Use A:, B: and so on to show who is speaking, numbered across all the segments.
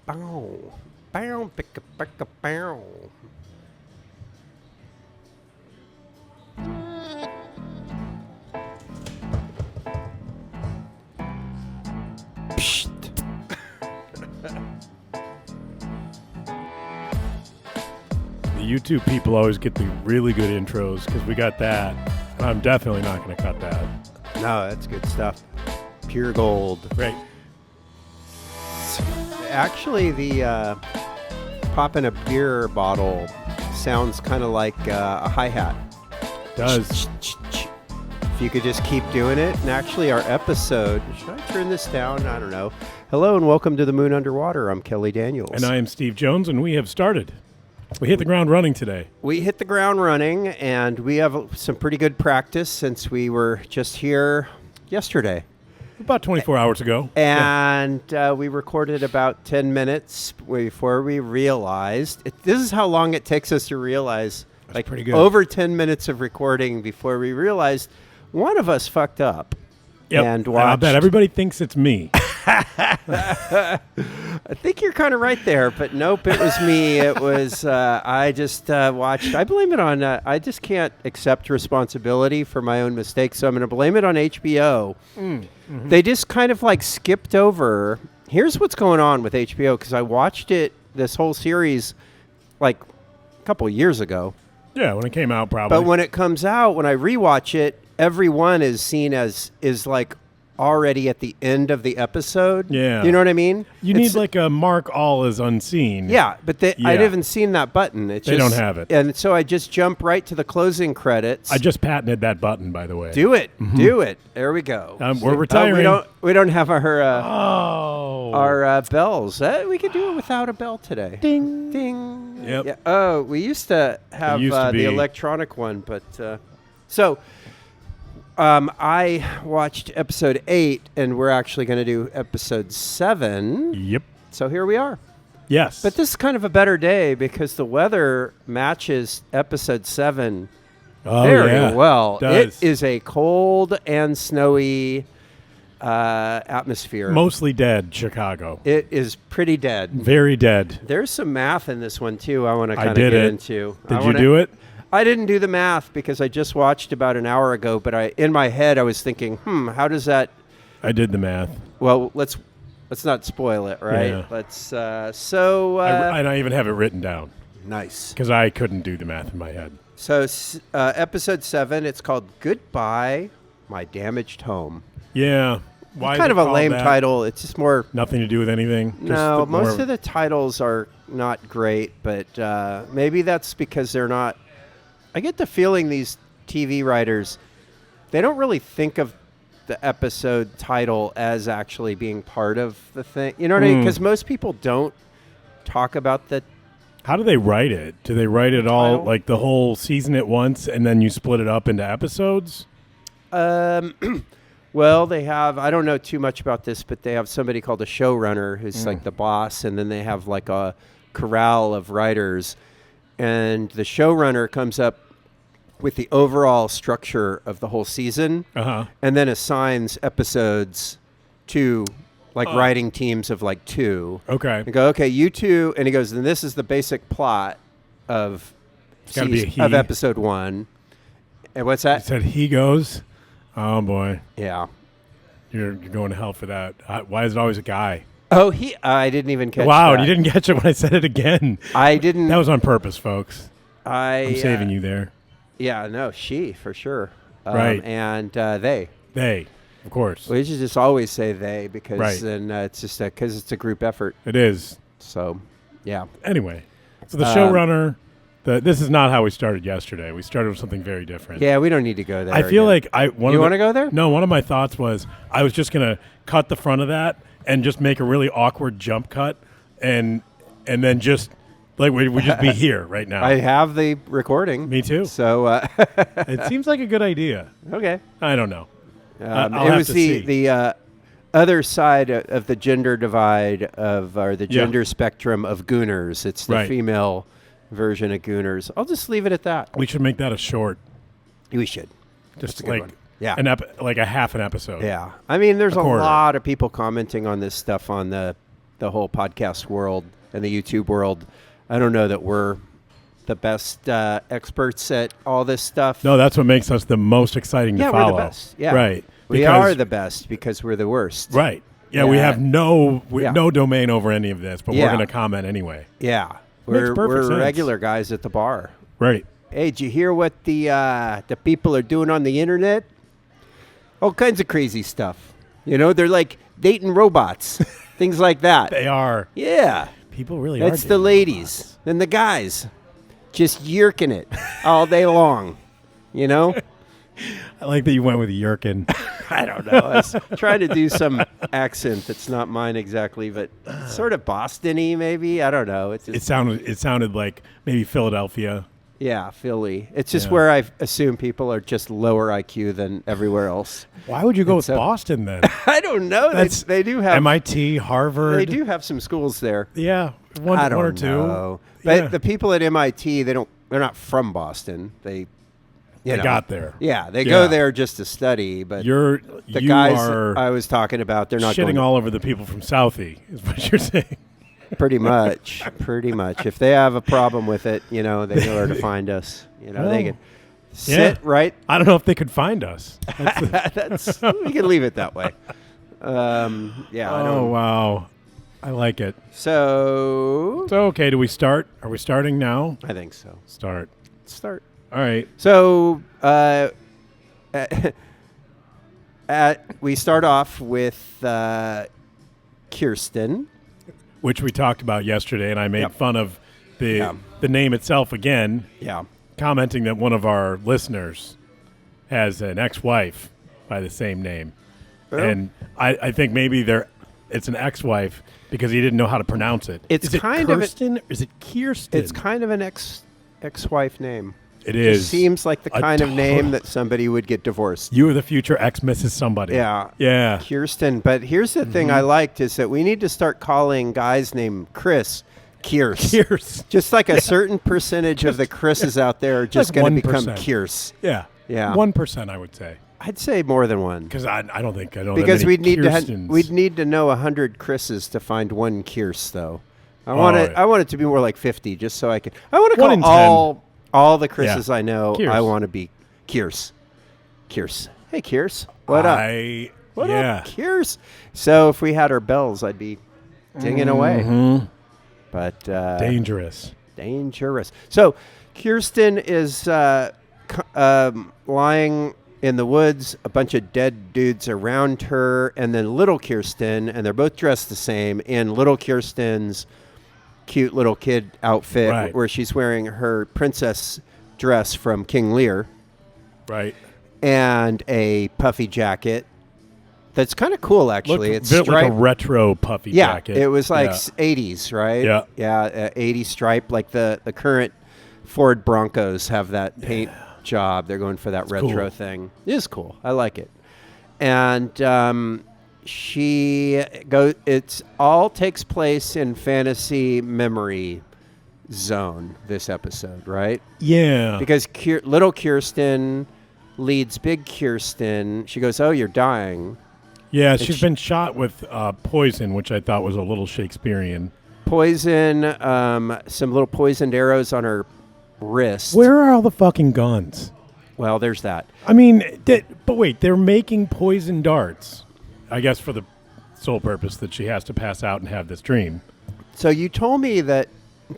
A: Bow. Bow, picka, picka, bow. Psst.
B: The YouTube people always get the really good intros because we got that. And I'm definitely not going to cut that.
A: No, that's good stuff. Pure gold.
B: Right.
A: Actually, the popping a beer bottle sounds kind of like a hi-hat.
B: Does.
A: If you could just keep doing it. And actually, our episode, should I turn this down? I don't know. Hello and welcome to The Moon Underwater. I'm Kelly Daniels.
B: And I am Steve Jones, and we have started. We hit the ground running today.
A: We hit the ground running, and we have some pretty good practice since we were just here yesterday.
B: About 24 hours ago.
A: And we recorded about 10 minutes before we realized. This is how long it takes us to realize.
B: That's pretty good.
A: Over 10 minutes of recording before we realized one of us fucked up.
B: Yep.
A: And watched.
B: I bet everybody thinks it's me.
A: I think you're kind of right there, but nope, it was me. It was, I just watched. I blame it on, I just can't accept responsibility for my own mistakes, so I'm going to blame it on HBO. Mm-hmm. They just kind of like skipped over. Here's what's going on with HBO, because I watched it, this whole series, like a couple of years ago.
B: Yeah, when it came out, probably.
A: But when it comes out, when I rewatch it, every one is seen as, is like, already at the end of the episode.
B: Yeah.
A: You know what I mean?
B: You need like a mark all as unseen.
A: Yeah, but I haven't seen that button.
B: They don't have it.
A: And so I just jump right to the closing credits.
B: I just patented that button, by the way.
A: Do it. Mm-hmm. Do it. There we go.
B: We're retiring.
A: We don't have our bells. We could do it without a bell today.
B: Ding.
A: Ding.
B: Yep.
A: Yeah. Oh, we used to have the electronic one, but so I watched episode 8, and we're actually going to do episode 7.
B: Yep.
A: So here we are.
B: Yes.
A: But this is kind of a better day because the weather matches episode 7 very well. It is a cold and snowy atmosphere.
B: Mostly dead, Chicago.
A: It is pretty dead.
B: Very dead.
A: There's some math in this one, too, I want to kind of get into.
B: Did you do it?
A: I didn't do the math because I just watched about an hour ago, but in my head I was thinking, how does that...
B: I did the math.
A: Well, let's not spoil it, right?
B: Yeah.
A: Let's,
B: and I even have it written down.
A: Nice.
B: Because I couldn't do the math in my head.
A: So, episode 7, it's called Goodbye, My Damaged Home.
B: Yeah.
A: Why it's kind of a lame title. It's just more...
B: Nothing to do with anything?
A: No, most of the titles are not great, but maybe that's because they're not... I get the feeling these TV writers, they don't really think of the episode title as actually being part of the thing. You know what I mean? Because most people don't talk about the...
B: How do they write it? Do they write it all, like the whole season at once, and then you split it up into episodes?
A: Well, they have... I don't know too much about this, but they have somebody called a showrunner who's like the boss, and then they have like a corral of writers, and the showrunner comes up with the overall structure of the whole season, and then assigns episodes to like writing teams of like 2.
B: Okay.
A: And go, okay, you 2, and he goes, then this is the basic plot of episode 1. And what's that?
B: He said he goes. Oh boy.
A: Yeah.
B: You're going to hell for that. Why is it always a guy?
A: Oh, I didn't even catch
B: Wow,
A: that.
B: You didn't catch it when I said it again.
A: I didn't.
B: That was on purpose, folks. I'm saving you there.
A: Yeah, no, she, for sure.
B: Right.
A: And they.
B: They, of course.
A: We should just always say they because then it's just because it's a group effort.
B: It is.
A: So, yeah.
B: Anyway, so the showrunner, this is not how we started yesterday. We started with something very different.
A: Yeah, we don't need to go there.
B: I feel
A: again.
B: like
A: You want to go there?
B: No, one of my thoughts was I was just going to cut the front of that and just make a really awkward jump cut and then just... Like, we'd just be here right now.
A: I have the recording.
B: Me too.
A: So
B: it seems like a good idea.
A: Okay.
B: I don't know.
A: It was the other side of the gender divide or the gender spectrum of Gooners. It's the female version of Gooners. I'll just leave it at that.
B: We should make that a short.
A: We should.
B: Just like
A: one.
B: like a half an episode.
A: Yeah. I mean, there's a lot of people commenting on this stuff on the the whole podcast world and the YouTube world. I don't know that we're the best experts at all this stuff.
B: No, that's what makes us the most exciting to follow.
A: We're the best. Yeah,
B: right.
A: We are the best because we're the worst.
B: Right. Yeah, we have no domain over any of this, but we're going to comment anyway.
A: Yeah,
B: Makes perfect sense.
A: regular guys at the bar.
B: Right.
A: Hey, did you hear what the people are doing on the internet? All kinds of crazy stuff. You know, they're like dating robots, things like that.
B: They are.
A: Yeah.
B: People really are.
A: That's the ladies
B: robots.
A: and the guys just yerking it all day long, you know?
B: I like that you went with yerkin.
A: I don't know. I was trying to do some accent that's not mine exactly, but sort of Boston-y maybe. I don't know.
B: It sounded like maybe Philadelphia.
A: Yeah, Philly. It's just where I assume people are just lower IQ than everywhere else.
B: Why would you go with Boston then?
A: I don't know. They do have
B: MIT, Harvard.
A: They do have some schools there.
B: Yeah, one or two.
A: Know. But the people at MIT, they're not from Boston. They
B: got there.
A: Yeah, they go there just to study. But
B: the
A: guys I was talking about, they're not
B: shitting all over the people from Southie, is what you're saying.
A: Pretty much. If they have a problem with it, they know where to find us. They can sit right.
B: I don't know if they could find us.
A: We can leave it that way.
B: Oh, wow. I like it.
A: So
B: okay, do we start? Are we starting now?
A: I think so.
B: Start. All right.
A: So we start off with Kirsten,
B: which we talked about yesterday, and I made fun of the name itself again.
A: Yeah.
B: Commenting that one of our listeners has an ex-wife by the same name. Oh. And I think maybe it's an ex-wife because he didn't know how to pronounce it.
A: Is it Kirsten
B: or is it Kirsten?
A: It's kind of an ex-wife name.
B: It is.
A: It seems like the kind of name that somebody would get divorced.
B: You are the future ex-Mrs. Somebody.
A: Yeah.
B: Yeah.
A: Kirsten. But here's the thing I liked is that we need to start calling guys named Chris Kiers. Just like a certain percentage of the Chris's out there are just going to become Kiers.
B: Yeah.
A: Yeah.
B: 1%, I would say.
A: I'd say more than one.
B: Because I don't think I don't.
A: Because
B: we'd
A: need to know 100 Chris's to find one Kiers, though. I want it to be more like 50, just so I can. I want to call all the Chris's I know.
B: Kiers.
A: I want to be Kiers. Hey, Kiers. What up? What up, Kiers? So if we had our bells, I'd be dinging away. But
B: dangerous.
A: So Kirsten is lying in the woods, a bunch of dead dudes around her, and then little Kirsten, and they're both dressed the same in little Kirsten's cute little kid outfit where she's wearing her princess dress from King Lear.
B: Right.
A: And a puffy jacket. That's kind of cool, actually. It's
B: like a retro puffy jacket.
A: It was like 80s, right?
B: Yeah.
A: Yeah, 80s stripe. Like the current Ford Broncos have that paint job. They're going for that retro thing. It is cool. I like it. And it all takes place in fantasy memory zone, this episode, right?
B: Yeah.
A: Because little Kirsten leads big Kirsten. She goes, "Oh, you're dying."
B: Yeah, she's been shot with poison, which I thought was a little Shakespearean.
A: Poison, some little poisoned arrows on her wrist.
B: Where are all the fucking guns?
A: Well, there's that.
B: I mean, but wait, they're making poison darts, I guess for the sole purpose that she has to pass out and have this dream.
A: So you told me that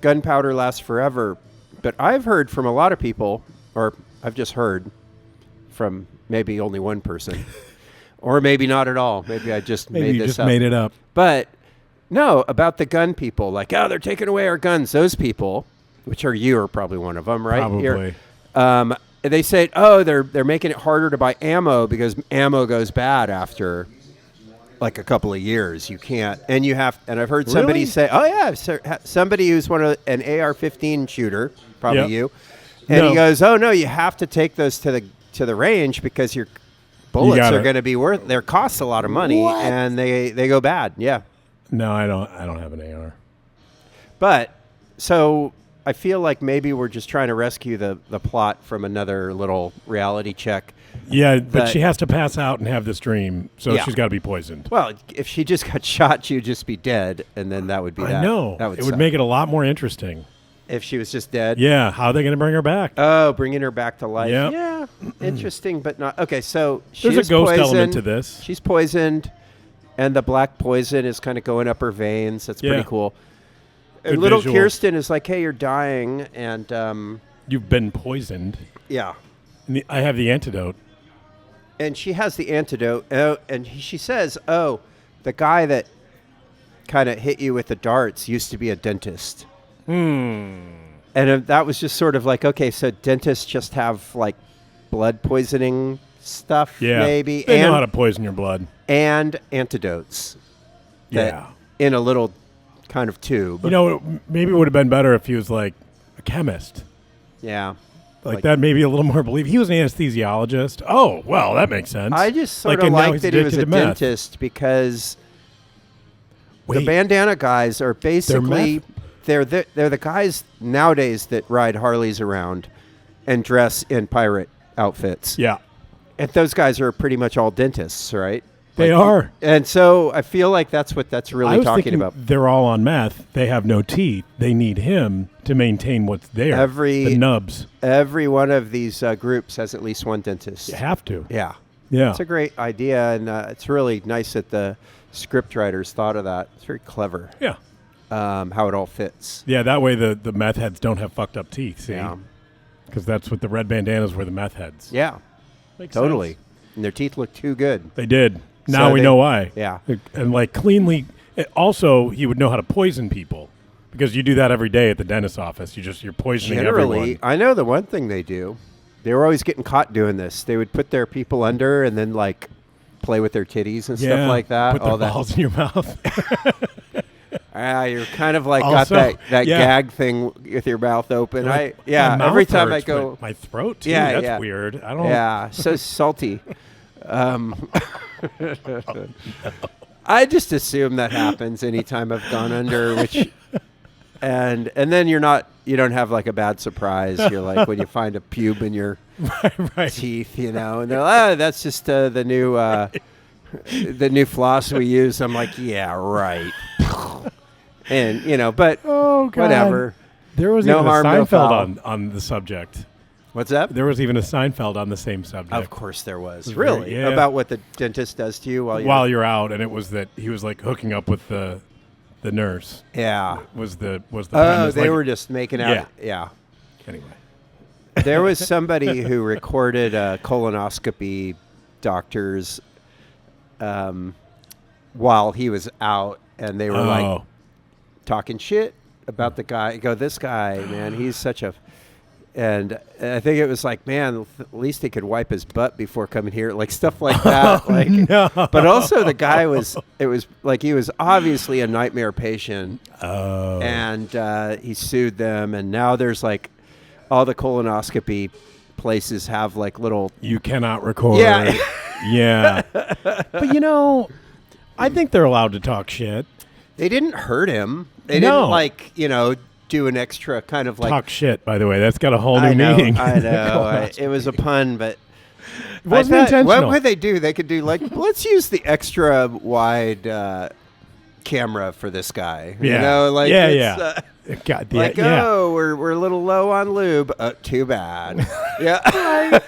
A: gunpowder lasts forever, but I've heard from a lot of people, or I've just heard from maybe only one person, or maybe not at all. Maybe I just made this up.
B: Made it up.
A: But no, about the gun people, like, oh, they're taking away our guns. Those people, which you're probably one of them, right?
B: Probably.
A: They say, oh, they're making it harder to buy ammo because ammo goes bad after like a couple of years. You can't, and you have. And I've heard somebody say, oh yeah, somebody who's an AR-15 shooter, probably you, and he goes, oh no, you have to take those to the range because your bullets are going to be their costs a lot of money, and they go bad. Yeah.
B: No, I don't have an AR.
A: But so I feel like maybe we're just trying to rescue the plot from another little reality check.
B: Yeah, but she has to pass out and have this dream, so she's got to be poisoned.
A: Well, if she just got shot, she'd just be dead, and then that would be that.
B: I know.
A: That would
B: it would make it a lot more interesting.
A: If she was just dead?
B: Yeah, how are they going to bring her back?
A: Oh, bringing her back to life.
B: Yep.
A: Yeah, interesting, but not. Okay, so
B: there's a ghost element to this.
A: She's poisoned, and the black poison is kind of going up her veins. That's pretty cool. And little
B: visual.
A: Kirsten is like, hey, you're dying, and...
B: You've been poisoned.
A: Yeah.
B: And I have the antidote.
A: And she has the antidote, and she says, oh, the guy that kind of hit you with the darts used to be a dentist. And that was just sort of like, okay, so dentists just have, like, blood poisoning stuff, maybe.
B: They know how to poison your blood.
A: And antidotes. In a little kind of tube.
B: You know, maybe it would have been better if he was, like, a chemist.
A: Yeah.
B: Like that, maybe a little more believable. He was an anesthesiologist. Oh, well, that makes sense.
A: I just sort of like that he was a dentist because the bandana guys are basically they're the guys nowadays that ride Harleys around and dress in pirate outfits.
B: Yeah,
A: and those guys are pretty much all dentists, right?
B: They are.
A: And so I feel like that's what that's really talking about.
B: They're all on meth. They have no teeth. They need him to maintain what's there. The nubs.
A: Every one of these groups has at least one dentist.
B: You have to.
A: Yeah.
B: Yeah.
A: It's a great idea, and it's really nice that the script writers thought of that. It's very clever.
B: Yeah.
A: How it all fits.
B: Yeah, that way the meth heads don't have fucked up teeth, see?
A: Yeah.
B: Because that's what the red bandanas were, the meth heads.
A: Yeah.
B: Makes
A: totally.
B: sense.
A: And their teeth look too good.
B: They did. Now we know why.
A: Yeah.
B: And like cleanly, also he would know how to poison people because you do that every day at the dentist's office. You're poisoning everyone.
A: I know the one thing they do. They were always getting caught doing this. They would put their people under and then like play with their titties and stuff like that.
B: Put their balls in your mouth.
A: You're kind of like also, got that gag thing with your mouth open.
B: Like,
A: every time I go,
B: my throat too. That's weird. I don't.
A: Yeah, so salty. I just assume that happens anytime I've gone under, and then you don't have like a bad surprise. You're like when you find a pube in your teeth, and they're like, that's just the new floss we use. I'm like, yeah, right. And but whatever.
B: There was
A: no
B: even
A: harm,
B: a
A: no foul.
B: Seinfeld on the subject.
A: What's that?
B: There was even a Seinfeld on the same subject.
A: Of course there was. Really?
B: Yeah.
A: About what the dentist does to you
B: while you're out, and it was that he was like hooking up with the nurse.
A: Yeah.
B: Was the
A: Oh, they were just making out. Yeah.
B: Anyway.
A: There was somebody who recorded colonoscopy doctors while he was out, and they were like talking shit about the guy. Go, this guy, man, he's such a... And I think it was like, man, at least he could wipe his butt before coming here, like stuff like that.
B: No.
A: But also the guy was like he was obviously a nightmare patient.
B: Oh.
A: And he sued them, and now there's like all the colonoscopy places have like little.
B: You cannot record.
A: Yeah.
B: Yeah. But I think they're allowed to talk shit.
A: They didn't hurt him. They didn't do an extra kind of like
B: talk shit. By the way, that's got a whole new meaning.
A: I know. It was a pun, but
B: it wasn't intentional.
A: What would they do? They could do like, let's use the extra wide camera for this guy.
B: Yeah.
A: We're a little low on lube. Too bad. Yeah.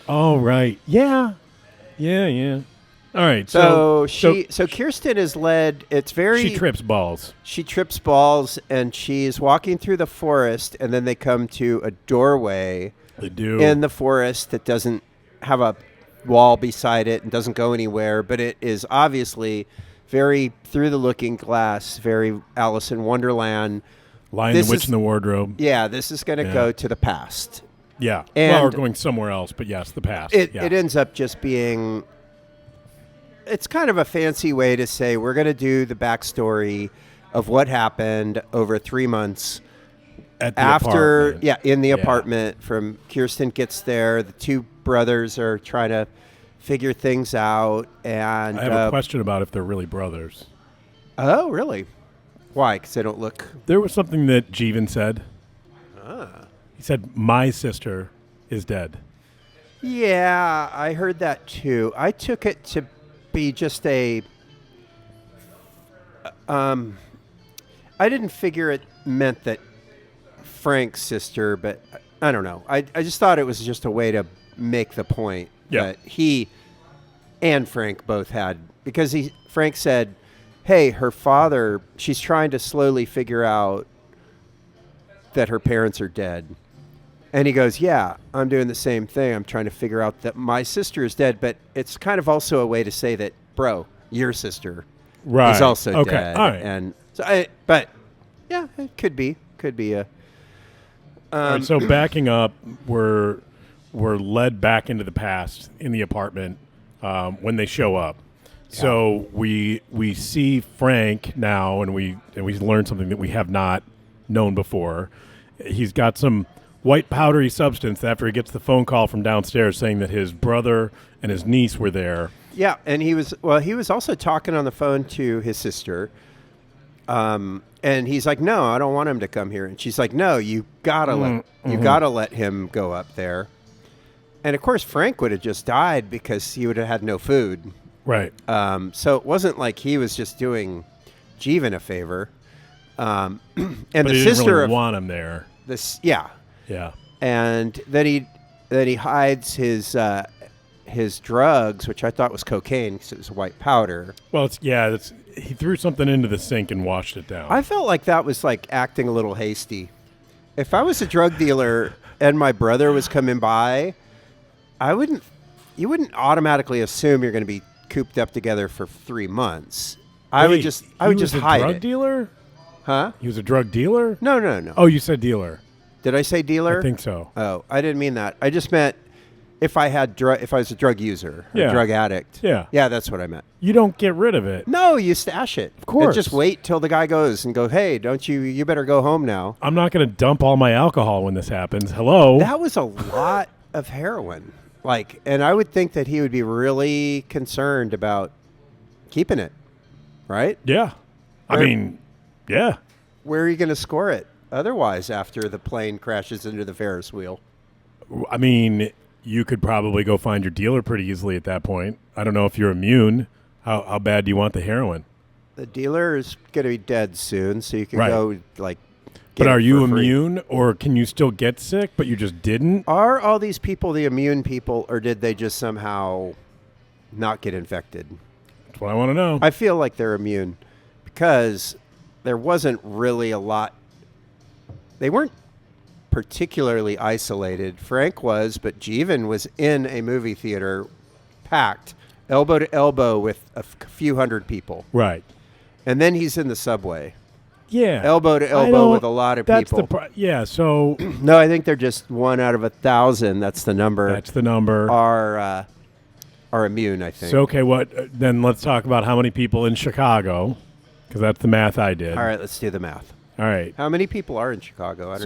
B: Oh right. Yeah. Yeah. All right.
A: So Kirsten is led. It's very.
B: She trips balls.
A: She trips balls, and she's walking through the forest, and then they come to a doorway.
B: They do
A: in the forest that doesn't have a wall beside it and doesn't go anywhere, but it is obviously very through the looking glass, very Alice in Wonderland.
B: Lion, the Witch, in the Wardrobe.
A: Yeah, this is going to go to the past.
B: Yeah.
A: And
B: we're going somewhere else, but yes, the past.
A: It ends up just being. It's kind of a fancy way to say we're going to do the backstory of what happened over 3 months
B: at the apartment.
A: In the apartment. From Kirsten gets there, the two brothers are trying to figure things out, and
B: I have a question about if they're really brothers.
A: Oh, really? Why? Because they don't look.
B: There was something that Jeevan said.
A: Ah.
B: He said, "My sister is dead."
A: Yeah, I heard that too. I took it to be just a. I didn't figure it meant that Frank's sister, but I don't know. I just thought it was just a way to make the point that he and Frank both had, because Frank said, hey, her father, she's trying to slowly figure out that her parents are dead. And he goes, yeah, I'm doing the same thing. I'm trying to figure out that my sister is dead, but it's kind of also a way to say that, bro, your sister is also dead.
B: All right.
A: And so but yeah, it could be a.
B: All right, so backing up, we're led back into the past in the apartment when they show up. Yeah. So we see Frank now, and we learn something that we have not known before. He's got some white powdery substance after he gets the phone call from downstairs saying that his brother and his niece were there.
A: Yeah, and he was also talking on the phone to his sister. And he's like, no, I don't want him to come here. And she's like, no, you gotta let him go up there. And of course, Frank would have just died because he would have had no food.
B: Right.
A: So it wasn't like he was just doing Jeevan a favor. And
B: but
A: the
B: he
A: sister
B: didn't really
A: of
B: want him there.
A: Yeah. And then he hides his drugs, which I thought was cocaine because it was white powder.
B: Well, he threw something into the sink and washed it down.
A: I felt like that was like acting a little hasty. If I was a drug dealer and my brother was coming by, you wouldn't automatically assume you're going to be cooped up together for 3 months. I would just hide it.
B: He was a drug dealer?
A: Huh?
B: He was a drug dealer?
A: No.
B: Oh, you said dealer.
A: Did I say dealer?
B: I think so.
A: Oh, I didn't mean that. I just meant if I was a drug user, a drug addict.
B: Yeah.
A: Yeah, that's what I meant.
B: You don't get rid of it.
A: No, you stash it.
B: Of course.
A: And just wait till the guy goes and go, hey, you better go home now.
B: I'm not going to dump all my alcohol when this happens. Hello?
A: That was a lot of heroin. And I would think that he would be really concerned about keeping it, right?
B: Yeah. Yeah.
A: Where are you going to score it otherwise after the plane crashes into the Ferris wheel?
B: I mean, you could probably go find your dealer pretty easily at that point. I don't know if you're immune. How bad do you want the heroin?
A: The dealer is going to be dead soon, so you can go, get
B: But are
A: it
B: you
A: for free.
B: immune, or can you still get sick, but you just didn't?
A: Are all these people the immune people, or did they just somehow not get infected?
B: That's what I want to know.
A: I feel like they're immune because there wasn't really a lot. They weren't particularly isolated. Frank was, but Jeevan was in a movie theater packed, elbow to elbow with a few hundred people.
B: Right.
A: And then he's in the subway.
B: Yeah.
A: Elbow to elbow with a lot of people.
B: So.
A: No, I think they're just 1 out of 1,000. That's the number. Are immune, I think.
B: So, okay, then let's talk about how many people in Chicago, because that's the math I did.
A: All right, let's do the math.
B: All right.
A: How many people are in Chicago? I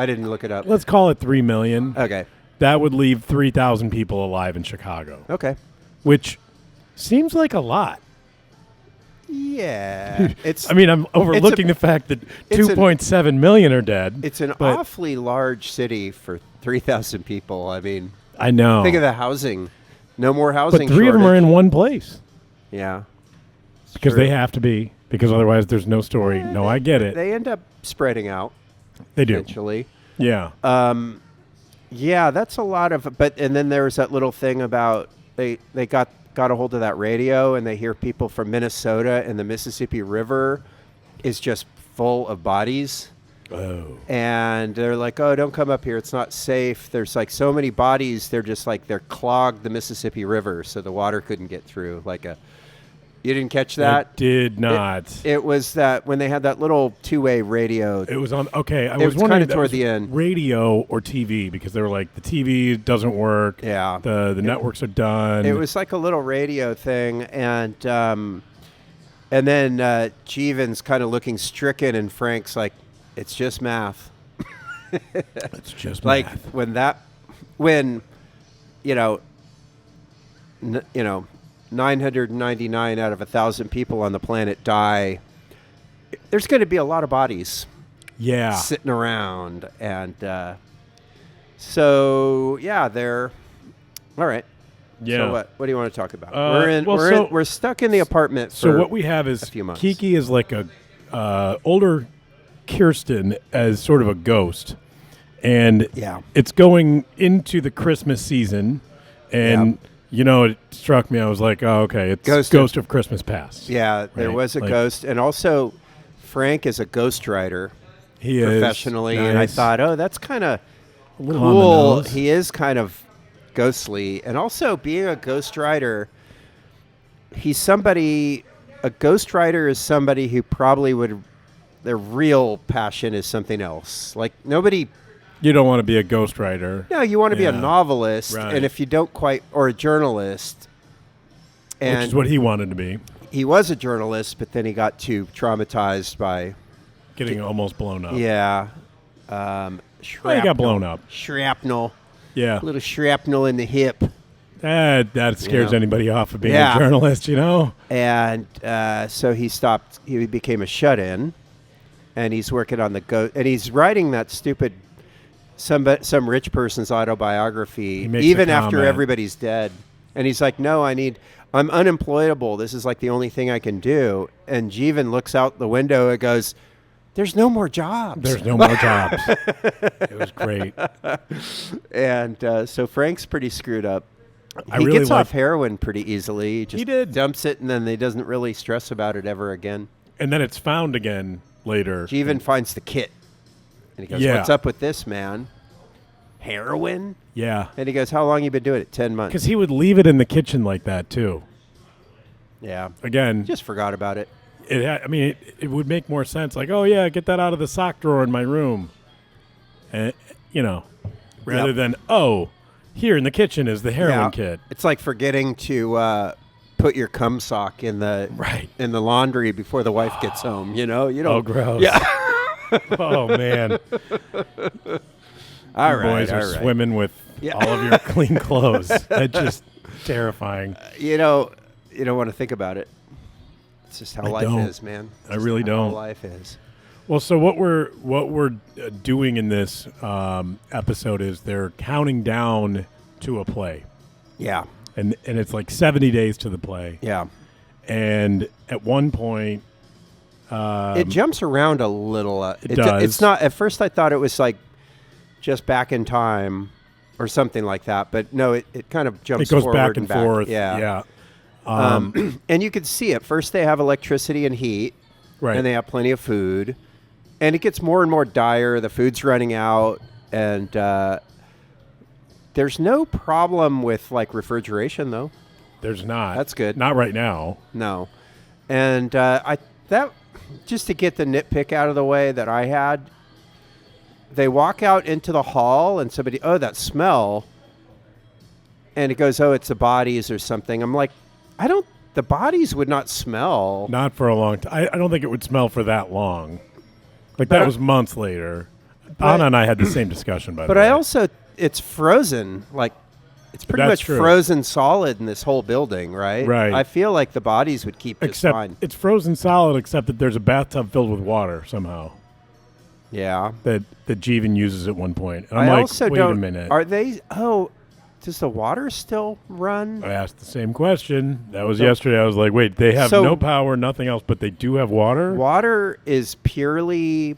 A: didn't look it up.
B: Let's call it 3 million.
A: Okay.
B: That would leave 3,000 people alive in Chicago.
A: Okay.
B: Which seems like a lot.
A: Yeah.
B: I'm overlooking the fact that 2.7 million are dead.
A: It's an awfully large city for 3,000 people. I mean,
B: I know.
A: Think of the housing. No more housing.
B: But 3 of them are in one place.
A: Yeah.
B: Because they have to be. Because otherwise there's no story. No, I get it.
A: They end up spreading out.
B: They do.
A: Eventually.
B: Yeah.
A: Yeah, that's a lot of. And then there was that little thing about they got a hold of that radio and they hear people from Minnesota and the Mississippi River is just full of bodies.
B: Oh.
A: And they're like, oh, don't come up here. It's not safe. There's like so many bodies. They're just like they're clogged the Mississippi River, so the water couldn't get through. You didn't catch that?
B: I did not.
A: It was that when they had that little two-way radio.
B: It was on. Okay, I
A: was
B: wondering
A: kind of toward the end.
B: Radio or TV, because they were like the TV doesn't work.
A: Yeah.
B: The networks are done.
A: It was like a little radio thing, and then Jeevan's kind of looking stricken, and Frank's like, "It's just math."
B: It's just math.
A: when 999 out of 1,000 people on the planet die, there's going to be a lot of bodies
B: Yeah.
A: sitting around. And so, yeah, they're all right.
B: Yeah.
A: So what do you want to talk about? We're stuck in the apartment for
B: So what we have is
A: a few months.
B: Kiki is like a older Kirsten as sort of a ghost. And it's going into the Christmas season. And, it struck me. I was like, oh, okay, it's Ghost of Christmas Past.
A: Yeah, there was a ghost. And also, Frank is a ghostwriter professionally.
B: Nice.
A: And I thought, oh, that's kind of
B: cool.
A: cool. He is kind of ghostly. And also, being a ghostwriter, a ghostwriter is somebody who probably would, their real passion is something else. Like, nobody...
B: You don't want to be a ghostwriter.
A: No, you want to be a novelist,
B: right.
A: and if you don't quite, or a journalist. And
B: which is what he wanted to be.
A: He was a journalist, but then he got too traumatized by...
B: Getting almost blown up.
A: Yeah.
B: He got blown up.
A: Shrapnel.
B: Yeah.
A: A little shrapnel in the hip.
B: That scares anybody off of being a journalist,
A: And so he stopped. He became a shut-in, and he's working on the ghost. And he's writing that stupid... Some rich person's autobiography, even after everybody's dead. And he's like, no, I'm unemployable. This is like the only thing I can do. And Jeevan looks out the window and goes, there's no more jobs.
B: There's no more jobs. It was great.
A: And so Frank's pretty screwed up. He gets off heroin pretty easily. He dumps it, and then he doesn't really stress about it ever again.
B: And then it's found again later.
A: Jeevan finds the kit. And he goes, what's up with this, man? Heroin?
B: Yeah.
A: And he goes, how long you been doing it? 10 months.
B: Because he would leave it in the kitchen like that, too.
A: Yeah.
B: Again.
A: Just forgot about it.
B: It would make more sense. Like, oh, yeah, get that out of the sock drawer in my room. And, rather than, oh, here in the kitchen is the heroin kit.
A: It's like forgetting to put your cum sock in the laundry before the wife gets home. You don't.
B: Oh, gross.
A: Yeah.
B: Oh, man.
A: All right.
B: Boys are swimming with all of your clean clothes. That's just terrifying.
A: You don't want to think about it. It's just how life is, man.
B: I really don't.
A: How life is.
B: Well, so what we're doing in this episode is they're counting down to a play.
A: Yeah.
B: And it's like 70 days to the play.
A: Yeah.
B: And at one point...
A: it jumps around a little.
B: It does.
A: It's not. At first, I thought it was like just back in time or something like that. But no, it kind of jumps.
B: It goes
A: forward
B: back and forth.
A: Yeah. And you can see at first they have electricity and heat,
B: right?
A: And they have plenty of food, and it gets more and more dire. The food's running out, and there's no problem with like refrigeration though.
B: There's not.
A: That's good.
B: Not right now.
A: No, and just to get the nitpick out of the way that I had, they walk out into the hall and somebody, that smell. And it goes, it's the bodies or something. I'm like, the bodies would not smell.
B: Not for a long time. I don't think it would smell for that long. Like that was months later. Anna and I had the same discussion, by the way.
A: But I also, it's frozen. Like, it's pretty much frozen solid in this whole building, right?
B: Right.
A: I feel like the bodies would keep just fine.
B: It's frozen solid, except that there's a bathtub filled with water somehow.
A: Yeah.
B: That Jeevan uses at one point. And I'm like, wait a minute.
A: Are they? Does the water still run?
B: I asked the same question. That was yesterday. I was like, wait, they have no power, nothing else, but they do have water?
A: Water is purely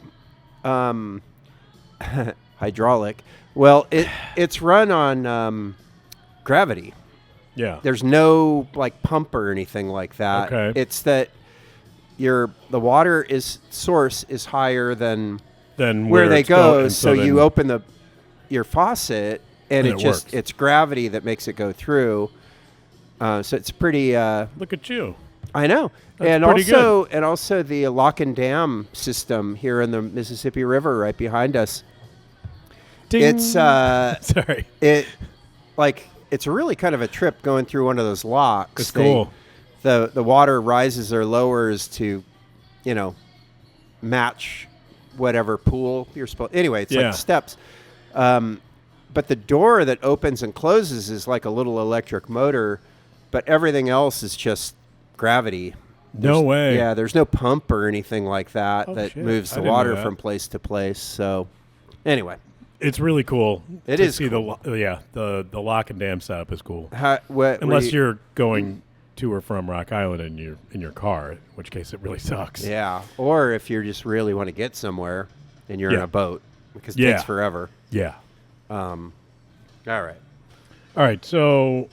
A: hydraulic. Well, it's run on gravity.
B: Yeah.
A: There's no like pump or anything like that.
B: Okay.
A: It's that the water source is higher than where they go. So you open your faucet and it's gravity that makes it go through. So it's pretty.
B: Look at you.
A: I know.
B: That's
A: And also the lock and dam system here in the Mississippi River right behind us.
B: Ding.
A: It's
B: sorry.
A: It's really kind of a trip going through one of those locks.
B: It's cool.
A: The water rises or lowers to, match whatever pool you're supposed. Anyway, it's like steps. But the door that opens and closes is like a little electric motor, but everything else is just gravity.
B: No way.
A: Yeah, there's no pump or anything like that
B: Oh,
A: that
B: shit.
A: moves
B: I
A: the
B: didn't know
A: water
B: that.
A: from place to place. So, anyway,
B: It's really cool.
A: It
B: to
A: is
B: see
A: cool.
B: the lock and dam setup is cool.
A: what
B: Unless you're going to or from Rock Island in your car, in which case it really sucks.
A: yeah, or if you just really want to get somewhere and you're in
B: Yeah.
A: a boat because it
B: Yeah.
A: takes forever.
B: Yeah.
A: All right.
B: All right. So,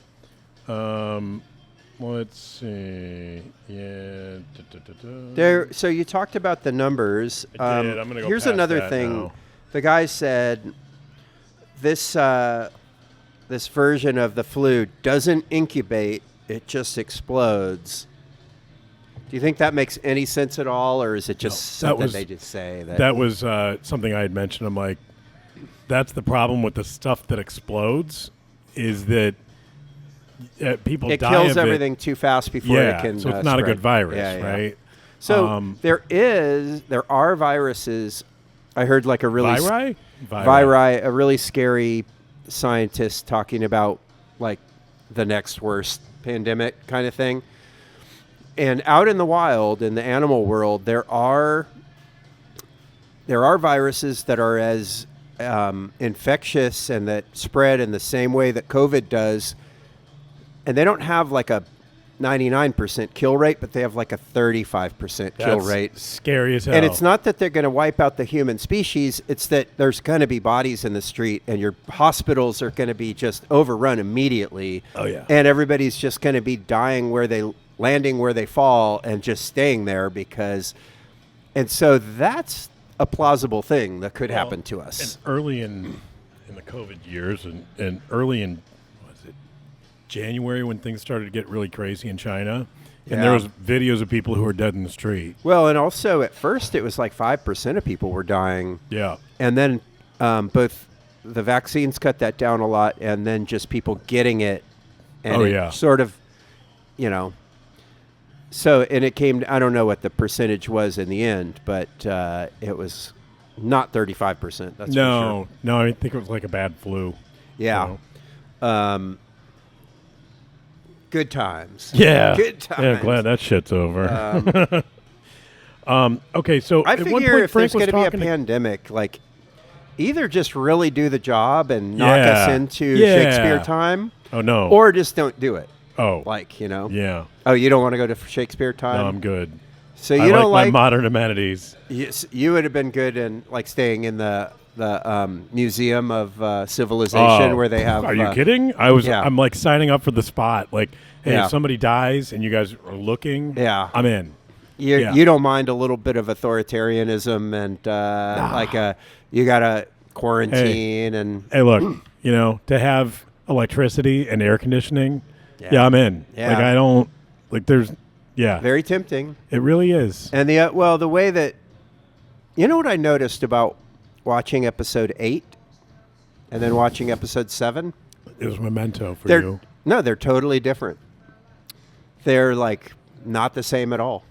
B: let's see. Yeah.
A: There. So you talked about the numbers.
B: I did. I'm gonna go
A: Here's
B: past
A: another
B: that
A: thing.
B: now.
A: The guy said this this version of the flu doesn't incubate; it just explodes. Do you think that makes any sense at all, or is it just
B: No, that
A: something
B: was-
A: they just say?
B: That was something I had mentioned. I'm like, that's the problem with the stuff that explodes, is that people
A: it
B: die
A: kills
B: of
A: everything too fast before
B: Yeah,
A: it can.
B: so it's not a
A: spread.
B: good virus,
A: Yeah, yeah.
B: right?
A: So there are viruses. I heard like a really
B: Viri?
A: a really scary scientist talking about like the next worst pandemic kind of thing. And out in the wild, in the animal world, there are viruses that are as infectious and that spread in the same way that COVID does, and they don't have like a 99% kill rate, but they have like a 35% kill
B: That's
A: rate.
B: scary as hell.
A: And it's not that they're going to wipe out the human species. It's that there's going to be bodies in the street, and your hospitals are going to be just overrun immediately.
B: Oh, yeah.
A: And everybody's just going to be dying landing where they fall and just staying there because. And so that's a plausible thing that could happen to us.
B: And early in the COVID years, and early in January when things started to get really crazy in China, and there was videos of people who were dead in the street.
A: Well, and also at first it was like 5% of people were dying.
B: Yeah.
A: And then both the vaccines cut that down a lot, and then just people getting it. And it sort of, so, and it came, I don't know what the percentage was in the end, but it was not 35%. That's for sure.
B: No, I think it was like a bad flu.
A: Yeah. Good times.
B: Yeah.
A: Good times.
B: Yeah, glad that shit's over. Okay, so
A: I
B: at one
A: figure
B: point
A: if
B: Frank
A: there's
B: was
A: going to be a
B: talking to-
A: pandemic, like either just really do the job and knock us into Shakespeare time,
B: Oh no.
A: or just don't do it.
B: oh.
A: Like,
B: Yeah.
A: Oh, you don't want to go to Shakespeare time?
B: No, I'm good.
A: So
B: I
A: you don't
B: my modern amenities.
A: Yes, you would have been good in like staying in the Museum of Civilization where they have.
B: Are you kidding? I'm
A: yeah.
B: like signing up for the spot. Like, hey,
A: Yeah.
B: if somebody dies and you guys are looking,
A: Yeah.
B: I'm in.
A: You don't mind a little bit of authoritarianism and you got to quarantine and.
B: Hey, look, to have electricity and air conditioning, yeah, I'm in.
A: Yeah.
B: Like, I don't, like, there's,
A: Very tempting.
B: it really is.
A: And the way that, what I noticed about watching episode 8 and then watching episode 7?
B: It was Memento for you.
A: No, they're totally different. They're like not the same at all.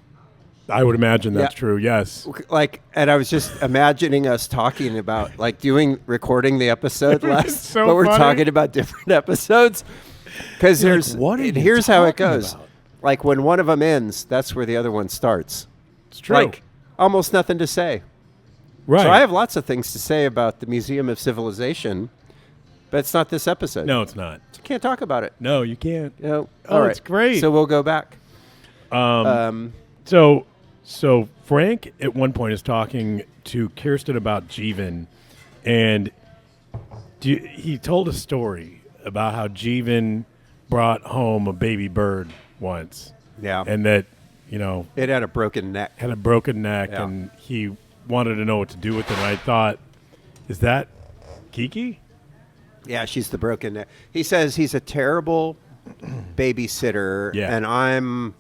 B: I would imagine that's true, yes.
A: Like, and I was just imagining us talking about like recording the episode last,
B: so
A: but we're
B: funny.
A: talking about different episodes because
B: You're
A: there's.
B: like, what are you
A: here's how it
B: talking
A: goes.
B: about?
A: Like when one of them ends, that's where the other one starts.
B: It's true.
A: Like almost nothing to say.
B: right.
A: So I have lots of things to say about the Museum of Civilization, but it's not this episode.
B: No, it's not.
A: So can't talk about it.
B: No, you can't.
A: All
B: Oh,
A: right.
B: it's great.
A: So we'll go back.
B: So Frank at one point is talking to Kirsten about Jeevan, and he told a story about how Jeevan brought home a baby bird once.
A: Yeah.
B: And that,
A: It had a broken neck.
B: had a broken neck,
A: Yeah.
B: and he wanted to know what to do with it. And I thought, is that Kiki?
A: Yeah, she's the broken neck. He says he's a terrible babysitter,
B: Yeah.
A: and I'm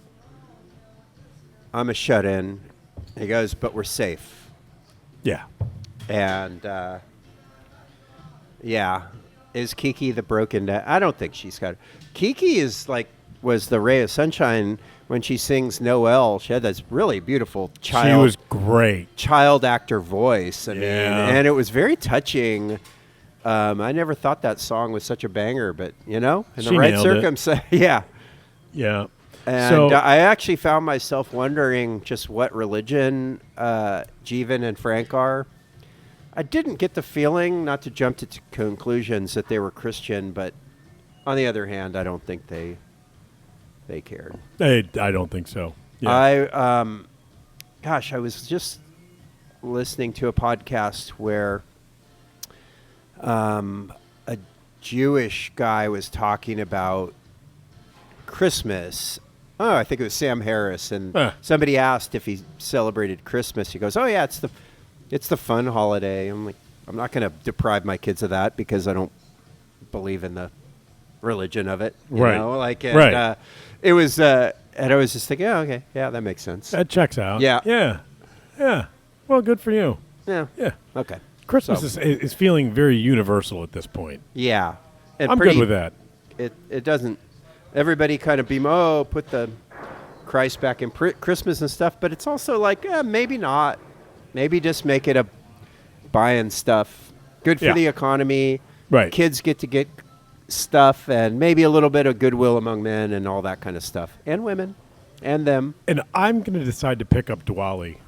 A: a shut-in. He goes, but we're safe.
B: Yeah.
A: And, is Kiki the broken neck? I don't think she's got it. Kiki was the ray of sunshine when she sings Noel. She had this really beautiful
B: She was great.
A: child actor voice. I mean,
B: Yeah.
A: and it was very touching. I never thought that song was such a banger, but in
B: She
A: the right
B: nailed it.
A: circumstance, yeah.
B: Yeah.
A: And I actually found myself wondering just what religion Jeevan and Frank are. I didn't get the feeling, not to jump to conclusions, that they were Christian, but on the other hand, I don't think they cared.
B: I don't think so. Yeah.
A: I was just listening to a podcast where a Jewish guy was talking about Christmas. Oh, I think it was Sam Harris, and somebody asked if he celebrated Christmas. He goes, "Oh yeah, it's the fun holiday." I'm like, I'm not going to deprive my kids of that because I don't believe in the religion of it. You know? Like, and,
B: right.
A: It was, and I was just thinking, oh, okay, yeah, that makes sense.
B: That checks out.
A: Yeah.
B: Yeah. Well, good for you.
A: Yeah.
B: Yeah.
A: Okay.
B: Christmas is feeling very universal at this point.
A: Yeah. And
B: I'm good with that.
A: It doesn't, everybody kind of put the Christ back in Christmas and stuff, but it's also like, maybe not. Maybe just make it a buying stuff. Good for the economy.
B: Right.
A: Kids get to get stuff, and maybe a little bit of goodwill among men and all that kind of stuff. And women. And them.
B: And I'm going to decide to pick up Diwali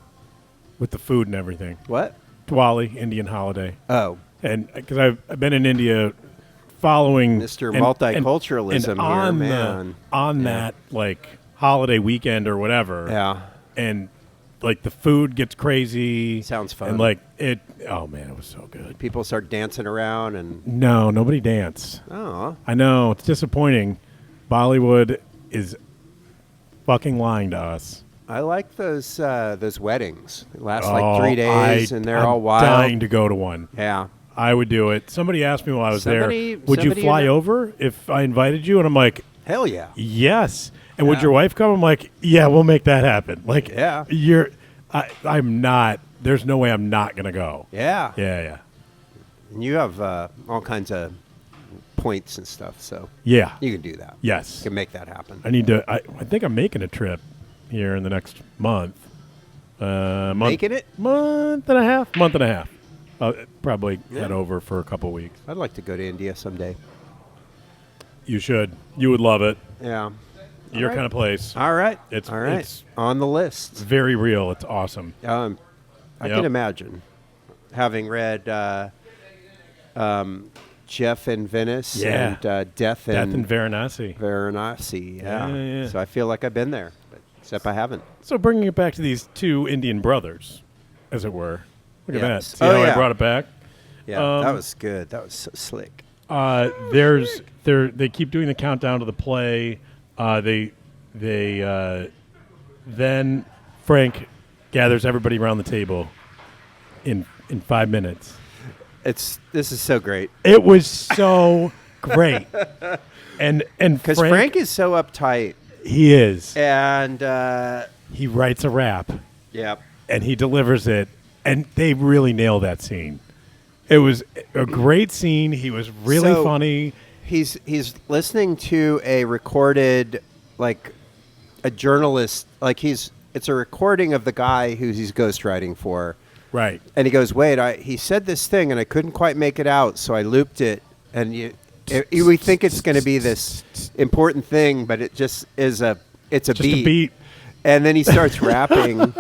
B: with the food and everything.
A: What?
B: Diwali, Indian holiday.
A: Oh.
B: And because I've been in India following
A: Mr. Multiculturalism
B: and
A: here, man.
B: On that, like, holiday weekend or whatever.
A: Yeah.
B: And, like, the food gets crazy.
A: Sounds fun.
B: And, like, oh, man, it was so good.
A: People start dancing around and...
B: No, nobody danced.
A: Oh.
B: I know. It's disappointing. Bollywood is fucking lying to us.
A: I like those weddings. They last like 3 days, and they're
B: I'm
A: all wild.
B: Dying to go to one.
A: Yeah.
B: I would do it. Somebody asked me while I was there, would you fly over if I invited you? And I'm like,
A: hell yeah.
B: Yes. And would your wife come? I'm like, yeah, we'll make that happen. Like,
A: yeah.
B: I'm not, there's no way I'm not going to go.
A: Yeah.
B: Yeah.
A: And you have all kinds of points and stuff, so
B: yeah,
A: you can do that.
B: Yes.
A: You can make that happen.
B: I think I'm making a trip here in the next month.
A: Making it?
B: Month and a half. I'll probably head over for a couple weeks.
A: I'd like to go to India someday.
B: You should. You would love it.
A: Yeah.
B: Your kind of place.
A: All right.
B: It's
A: on the list.
B: It's very real. It's awesome.
A: I can imagine, having read Jeff in Venice and Death in
B: Varanasi.
A: Varanasi, yeah. So I feel like I've been there, but except I haven't.
B: So bringing it back to these two Indian brothers, as it were. Look at that. See
A: how
B: I brought it back?
A: Yeah, that was good. That was so slick.
B: They keep doing the countdown to the play. Then Frank gathers everybody around the table in 5 minutes.
A: This is so great.
B: It was so great. And
A: because Frank is so uptight.
B: He is.
A: And
B: he writes a rap.
A: Yep.
B: And he delivers it. And they really nail that scene. It was a great scene. He was really funny.
A: He's listening to a recorded, like, a journalist. Like, it's a recording of the guy who he's ghostwriting for.
B: Right.
A: And he goes, wait, he said this thing, and I couldn't quite make it out, so I looped it. And we think it's going to be this important thing, but it just is it's a beat. And then he starts rapping,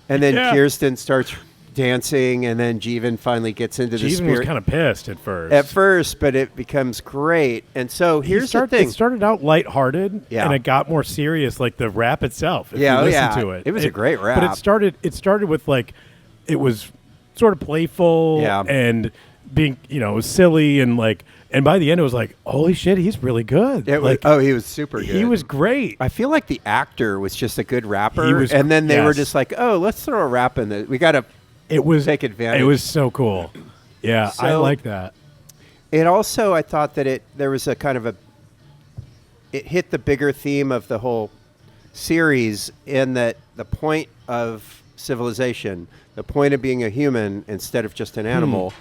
A: and then Kirsten starts dancing, and then Jeevan finally gets into the spirit.
B: Jeevan was kind of pissed at first.
A: But it becomes great. And so here's the thing.
B: It started out lighthearted, and it got more serious, like the rap itself. If you listen to it.
A: It was a great rap.
B: But it started with, like, it was sort of playful and being, it was silly, and like, and by the end it was like, holy shit, he's really good.
A: He was super good.
B: He was great.
A: I feel like the actor was just a good rapper, and then they were just like, oh, let's throw a rap in there. We got to take advantage.
B: It was so cool. Yeah, I like that.
A: It also, I thought that there was a kind of it hit the bigger theme of the whole series, in that the point of civilization, the point of being a human instead of just an animal,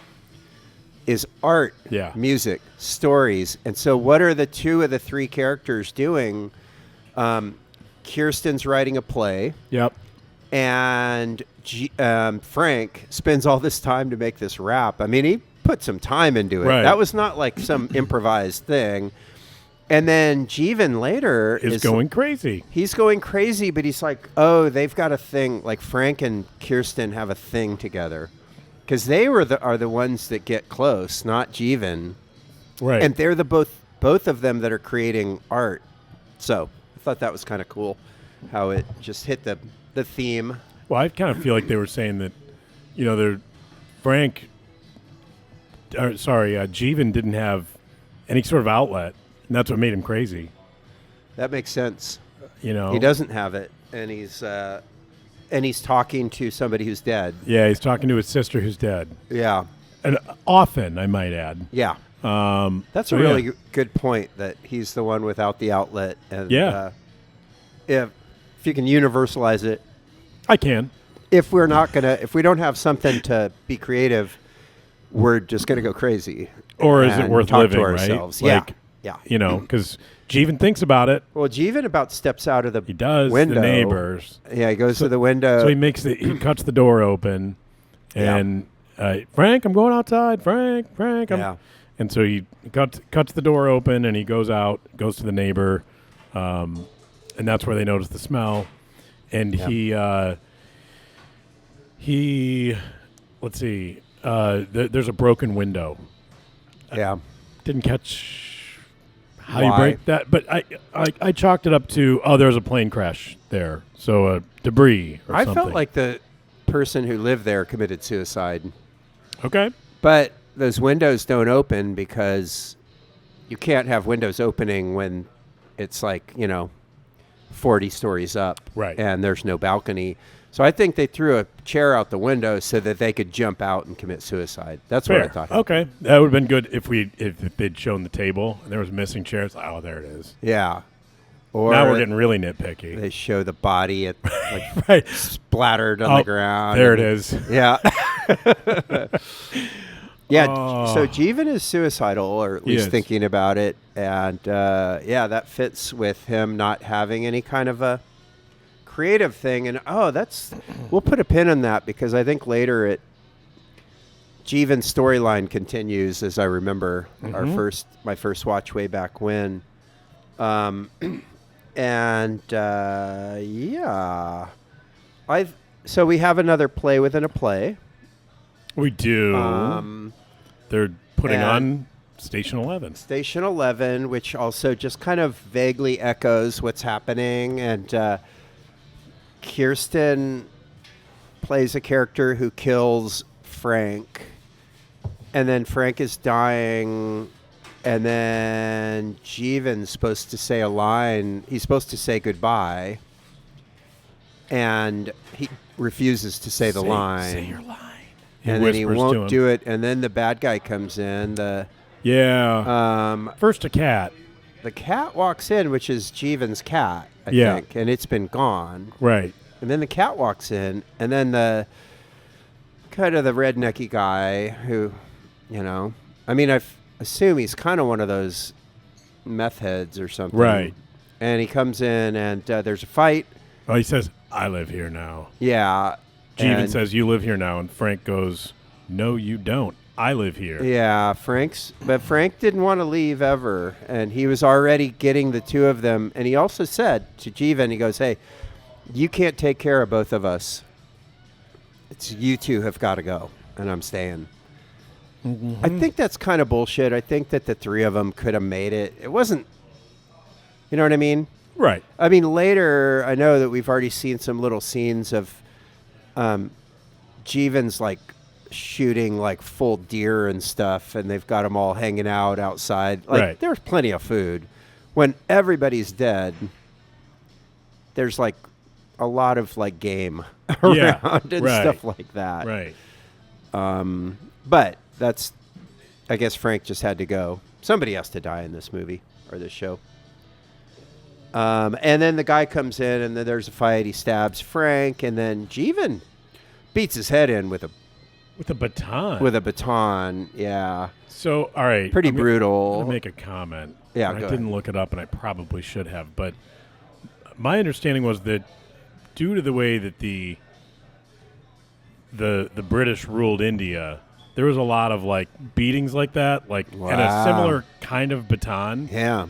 A: is art, music, stories. And so what are the two of the three characters doing? Kirsten's writing a play.
B: Yep.
A: And Frank spends all this time to make this rap. I mean, he put some time into it.
B: Right.
A: That was not like some improvised thing. And then Jeevan later
B: is going crazy.
A: He's going crazy, but he's like, oh, they've got a thing. Like Frank and Kirsten have a thing together. Because they are the ones that get close, not Jeevan.
B: Right.
A: And they're both of them that are creating art. So I thought that was kind of cool how it just hit the theme.
B: Well, I kind of feel like they were saying that, Jeevan didn't have any sort of outlet, and that's what made him crazy.
A: That makes sense.
B: He
A: doesn't have it, and he's talking to somebody who's dead.
B: Yeah, he's talking to his sister who's dead.
A: Yeah.
B: And often, I might add.
A: Yeah. That's a really good point, that he's the one without the outlet. And if you can universalize it.
B: I can.
A: If we don't have something to be creative, we're just going to go crazy.
B: Or is it worth living, right?
A: Like, yeah.
B: Because Jeevan thinks about it.
A: Well, Jeevan about steps out of the
B: He does,
A: window.
B: the neighbors.
A: Yeah, he goes to the window.
B: So he cuts the door open, and Frank, I'm going outside. Frank. And so he cuts the door open, and he goes out, goes to the neighbor, and that's where they notice the smell. And he let's see, there's a broken window.
A: Yeah.
B: Didn't catch how you break that, but I chalked it up to, there's a plane crash there, so debris or something.
A: I felt like the person who lived there committed suicide.
B: Okay.
A: But those windows don't open because you can't have windows opening when it's 40 stories up.
B: Right.
A: And there's no balcony. So I think they threw a chair out the window so that they could jump out and commit suicide. That's
B: Fair.
A: what I thought.
B: Okay. That would have been good if they'd shown the table and there was missing chairs. Oh, there it is.
A: Yeah. Or
B: now we're getting really nitpicky.
A: They show the body
B: right.
A: splattered on the ground.
B: There it is.
A: Yeah. Yeah. So Jeevan is suicidal, or at least thinking about it. And that fits with him not having any kind of a creative thing. And we'll put a pin in that, because I think later Jeevan's storyline continues, as I remember my first watch way back when. So we have another play within a play.
B: We do. They're putting on Station 11.
A: Station 11, which also just kind of vaguely echoes what's happening. And Kirsten plays a character who kills Frank. And then Frank is dying. And then Jeevan's supposed to say a line. He's supposed to say goodbye. And he refuses to say the line.
B: Say your line.
A: And then he won't do it. And then the bad guy comes in.
B: First a cat.
A: The cat walks in, which is Jeevan's cat, I think. And it's been gone.
B: Right.
A: And then the cat walks in. And then the kind of the rednecky guy who, I assume he's kind of one of those meth heads or something.
B: Right.
A: And he comes in and there's a fight.
B: Oh, he says, I live here now.
A: Yeah.
B: Jeevan says, you live here now. And Frank goes, no, you don't. I live here.
A: Yeah, but Frank didn't want to leave ever. And he was already getting the two of them. And he also said to Jeevan, he goes, hey, you can't take care of both of us. It's you two have got to go. And I'm staying. Mm-hmm. I think that's kind of bullshit. I think that the three of them could have made it. It wasn't, you know what I mean?
B: Right.
A: I mean, later, I know that we've already seen some little scenes of Jeevan's shooting full deer and stuff, and they've got them all hanging out outside.
B: Right.
A: There's plenty of food. When everybody's dead, there's a lot of game around and stuff like that.
B: Right.
A: But that's, I guess Frank just had to go. Somebody has to die in this movie or this show. And then the guy comes in, and then there's a fight. He stabs Frank, and then Jeevan beats his head in with a
B: baton.
A: With a baton, yeah.
B: So, all right.
A: Pretty brutal.
B: I'm going to make a comment.
A: Yeah,
B: I didn't look it up, and I probably should have. But my understanding was that due to the way that the British ruled India, there was a lot of beatings like that, and a similar kind of baton.
A: Yeah.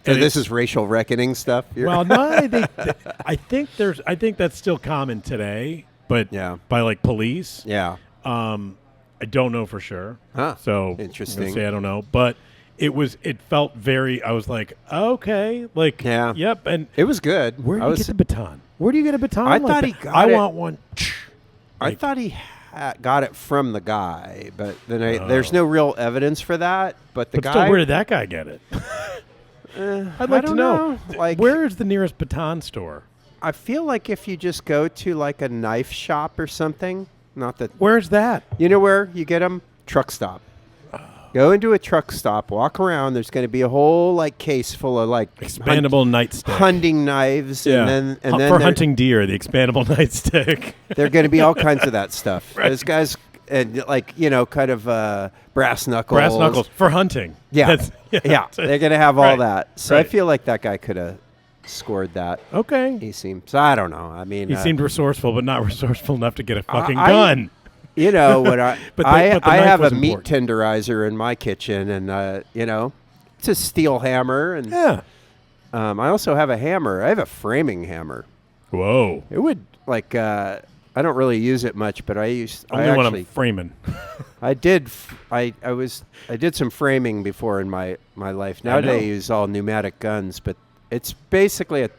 B: So
A: this is racial reckoning stuff.
B: Well, no, I think that's still common today, but by like police.
A: Yeah.
B: I don't know for sure.
A: Huh.
B: So
A: interesting.
B: I'm gonna say I don't know, but it felt very. I was like, okay, like yep, and
A: it was good.
B: Where do you get the baton? Where do you get a baton?
A: I thought he got
B: I
A: it.
B: want one.
A: I thought he got it from the guy, but then there's no real evidence for that. But the guy.
B: Still, where did that guy get it? I'd like to know.
A: Like,
B: where is the nearest baton store?
A: I feel like if you just go to like a knife shop or something. Not that.
B: Where's that?
A: You know where you get them? Truck stop. Go into a truck stop, walk around. There's going to be a whole like case full of like
B: expandable nightstick,
A: hunting knives, and then
B: for hunting deer, the expandable nightstick.
A: There are going to be all kinds of that stuff.
B: Right.
A: Those guys, like kind of brass knuckles.
B: Brass knuckles for hunting.
A: Yeah, they're going to have all that. So I feel like that guy could have scored that.
B: Okay.
A: He seemed. So I don't know. I mean,
B: he seemed resourceful, but not resourceful enough to get a fucking gun.
A: You know what? I
B: I
A: have a meat tenderizer in my kitchen, and it's a steel hammer, and I also have a hammer. I have a framing hammer.
B: Whoa!
A: It would like I don't really use it much, but
B: only when I'm framing.
A: I did some framing before in my life. Nowadays I use all pneumatic guns, but it's basically a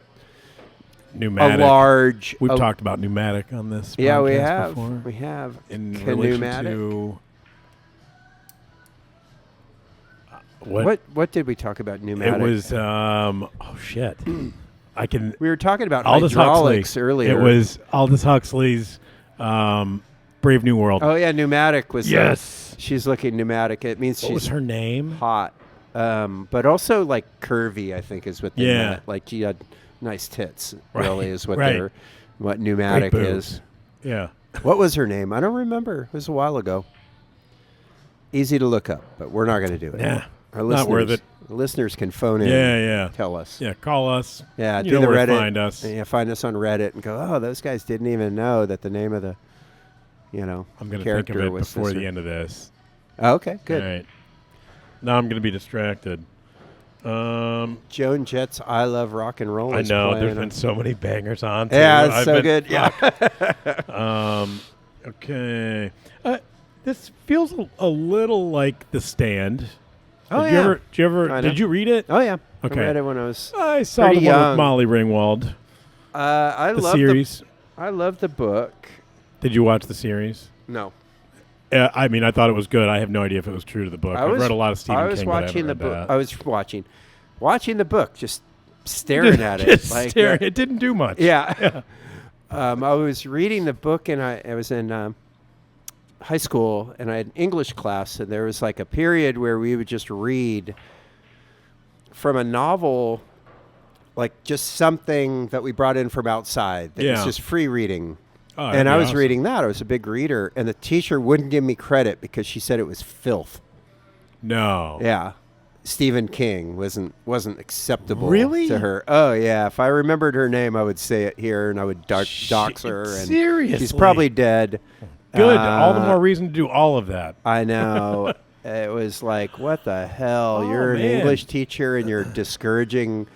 A: large.
B: We've talked about pneumatic on this.
A: Yeah, we
B: have.
A: Before. We have.
B: In relation to
A: what did we talk about pneumatic?
B: It was shit.
A: We were talking about
B: Aldous
A: hydraulics
B: Huxley.
A: earlier.
B: It was Aldous Huxley's Brave New World.
A: Oh yeah, pneumatic was.
B: Yes.
A: She's looking pneumatic. It means
B: what was her name?
A: Hot, but also like curvy. I think is what they meant. Like she had nice tits. Really is what what pneumatic is.
B: Yeah.
A: What was her name? I don't remember. It was a while ago. Easy to look up, but we're not going to do it.
B: Yeah.
A: Our listeners,
B: not worth it.
A: Listeners can phone in.
B: Yeah.
A: Tell us.
B: Yeah. Call us.
A: Yeah.
B: You
A: do
B: know
A: the
B: where
A: Reddit.
B: to find us.
A: Yeah. Find us on Reddit and go. Oh, those guys didn't even know that the name of the,
B: I'm going to think
A: character
B: of it
A: was
B: before the end of this.
A: Oh, okay. Good.
B: All right. Now I'm going to be distracted.
A: Joan Jett's "I Love Rock and Roll."
B: I know there's been so many bangers on.
A: Yeah, it's so good. Yeah.
B: Okay. This feels a little like The Stand.
A: Oh
B: Did you read it?
A: Oh yeah.
B: Okay.
A: I read it when I was.
B: I saw the one with Molly Ringwald.
A: I love
B: series.
A: I love the book.
B: Did you watch the series?
A: No.
B: I mean, I thought it was good. I have no idea if it was true to the book. I've read a lot of Stephen King.
A: I was watching the book.
B: That.
A: I was watching the book, just staring at it.
B: Staring. It didn't do much.
A: Yeah. I was reading the book, and I was in high school, and I had an English class, and there was like a period where we would just read from a novel, like just something that we brought in from outside. That was just free reading.
B: Oh,
A: and I was reading that. I was a big reader, and the teacher wouldn't give me credit because she said it was filth.
B: No.
A: Yeah. Stephen King wasn't acceptable to her. Oh, yeah. If I remembered her name, I would say it here, and I would dox her. And
B: seriously?
A: She's probably dead.
B: Good. All the more reason to do all of that.
A: I know. It was like, what the hell? You're an English teacher, and you're discouraging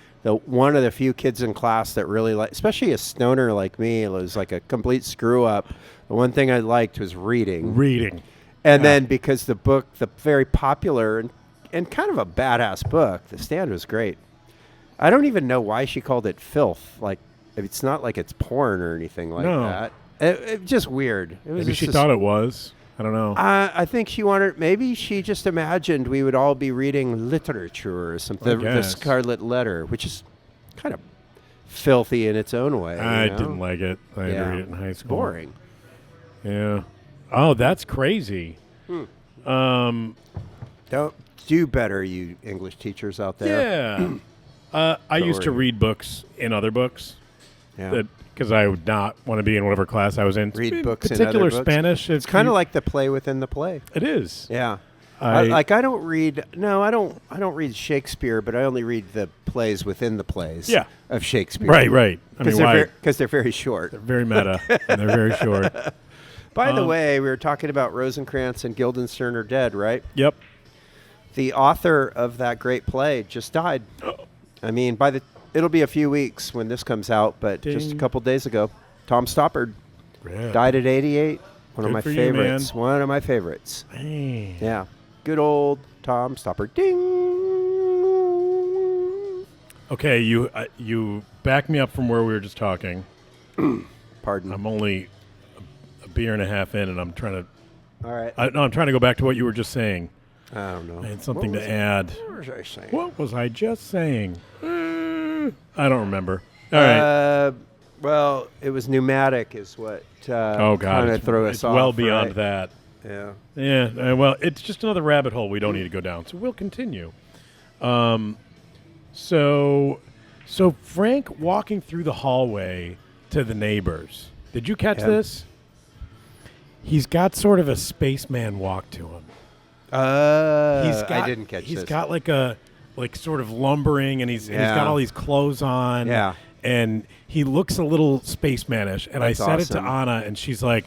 A: one of the few kids in class that really especially a stoner like me. It was like a complete screw up. The one thing I liked was reading. And then because the book, the very popular and kind of a badass book, The Stand was great. I don't even know why she called it filth. Like, it's not like it's porn or anything like that. It just weird. It was
B: Maybe she thought it was. I don't know.
A: I think maybe she just imagined we would all be reading literature or something. The Scarlet Letter, which is kind of filthy in its own way.
B: I didn't like it. I had to read it in high school.
A: Boring.
B: Yeah. Oh, that's crazy.
A: Don't do better, you English teachers out there.
B: Yeah. I used to read books in other books.
A: Yeah.
B: Because I would not want to be in whatever class I was in.
A: Read books in
B: particular
A: other books.
B: Spanish.
A: It's kind of like the play within the play.
B: It is.
A: Yeah. I don't read. No, I don't read Shakespeare, but I only read the plays within the plays. Of Shakespeare.
B: Right. I mean, why?
A: Because they're very short.
B: They're very meta. And they're very short.
A: By the way, we were talking about Rosencrantz and Guildenstern are dead, right?
B: Yep.
A: the author of that great play just died. I mean, it'll be a few weeks when this comes out, but just a couple days ago, Tom Stoppard died at 88. One of my favorites. One of my favorites.
B: Man.
A: Yeah. Good old Tom Stoppard. Ding.
B: Okay, you back me up from where we were just talking.
A: Pardon.
B: I'm only a beer and a half in, and I'm trying to.
A: All right.
B: I'm trying to go back to what you were just saying.
A: I don't know.
B: I had something to add.
A: What was I saying?
B: What was I just saying? I don't remember. All right.
A: Well, it was pneumatic is what
B: Oh, God.
A: kind of threw us
B: it's
A: off.
B: well beyond
A: right?
B: that.
A: Yeah.
B: Yeah. Well, it's just another rabbit hole we don't need to go down. So we'll continue. So Frank walking through the hallway to the neighbors. Did you catch this? He's got sort of a spaceman walk to him. I
A: didn't catch this.
B: He's got like sort of lumbering, and he's got all these clothes on.
A: Yeah.
B: And he looks a little spacemanish. And
A: That's
B: I said
A: awesome.
B: it to Anna, and she's like,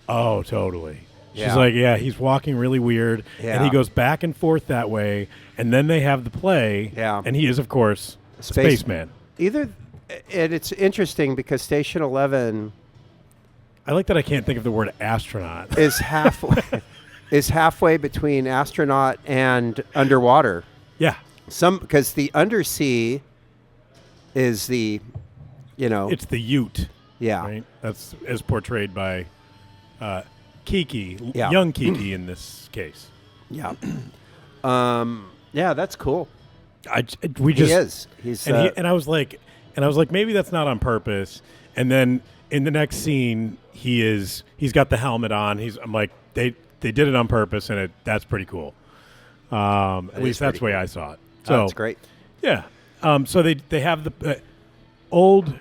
B: "Oh, totally." She's
A: Yeah.
B: like, "Yeah, he's walking really weird."
A: Yeah.
B: And he goes back and forth that way. And then they have the play.
A: Yeah.
B: And he is, of course, a spaceman.
A: And it's interesting because Station 11
B: I like that I can't think of the word astronaut.
A: is halfway between astronaut and underwater.
B: Yeah.
A: Because the undersea is the,
B: It's the Ute.
A: yeah.
B: Right? That's as portrayed by Kiki,
A: Yeah.
B: young Kiki in this case.
A: Yeah. Yeah, that's cool.
B: We just
A: he is. He's
B: and I was like, maybe that's not on purpose. And then in the next scene, he's got the helmet on. I'm like, they did it on purpose, and that's pretty cool. At least that's the way I saw it. So
A: that's great.
B: Yeah. So they have the old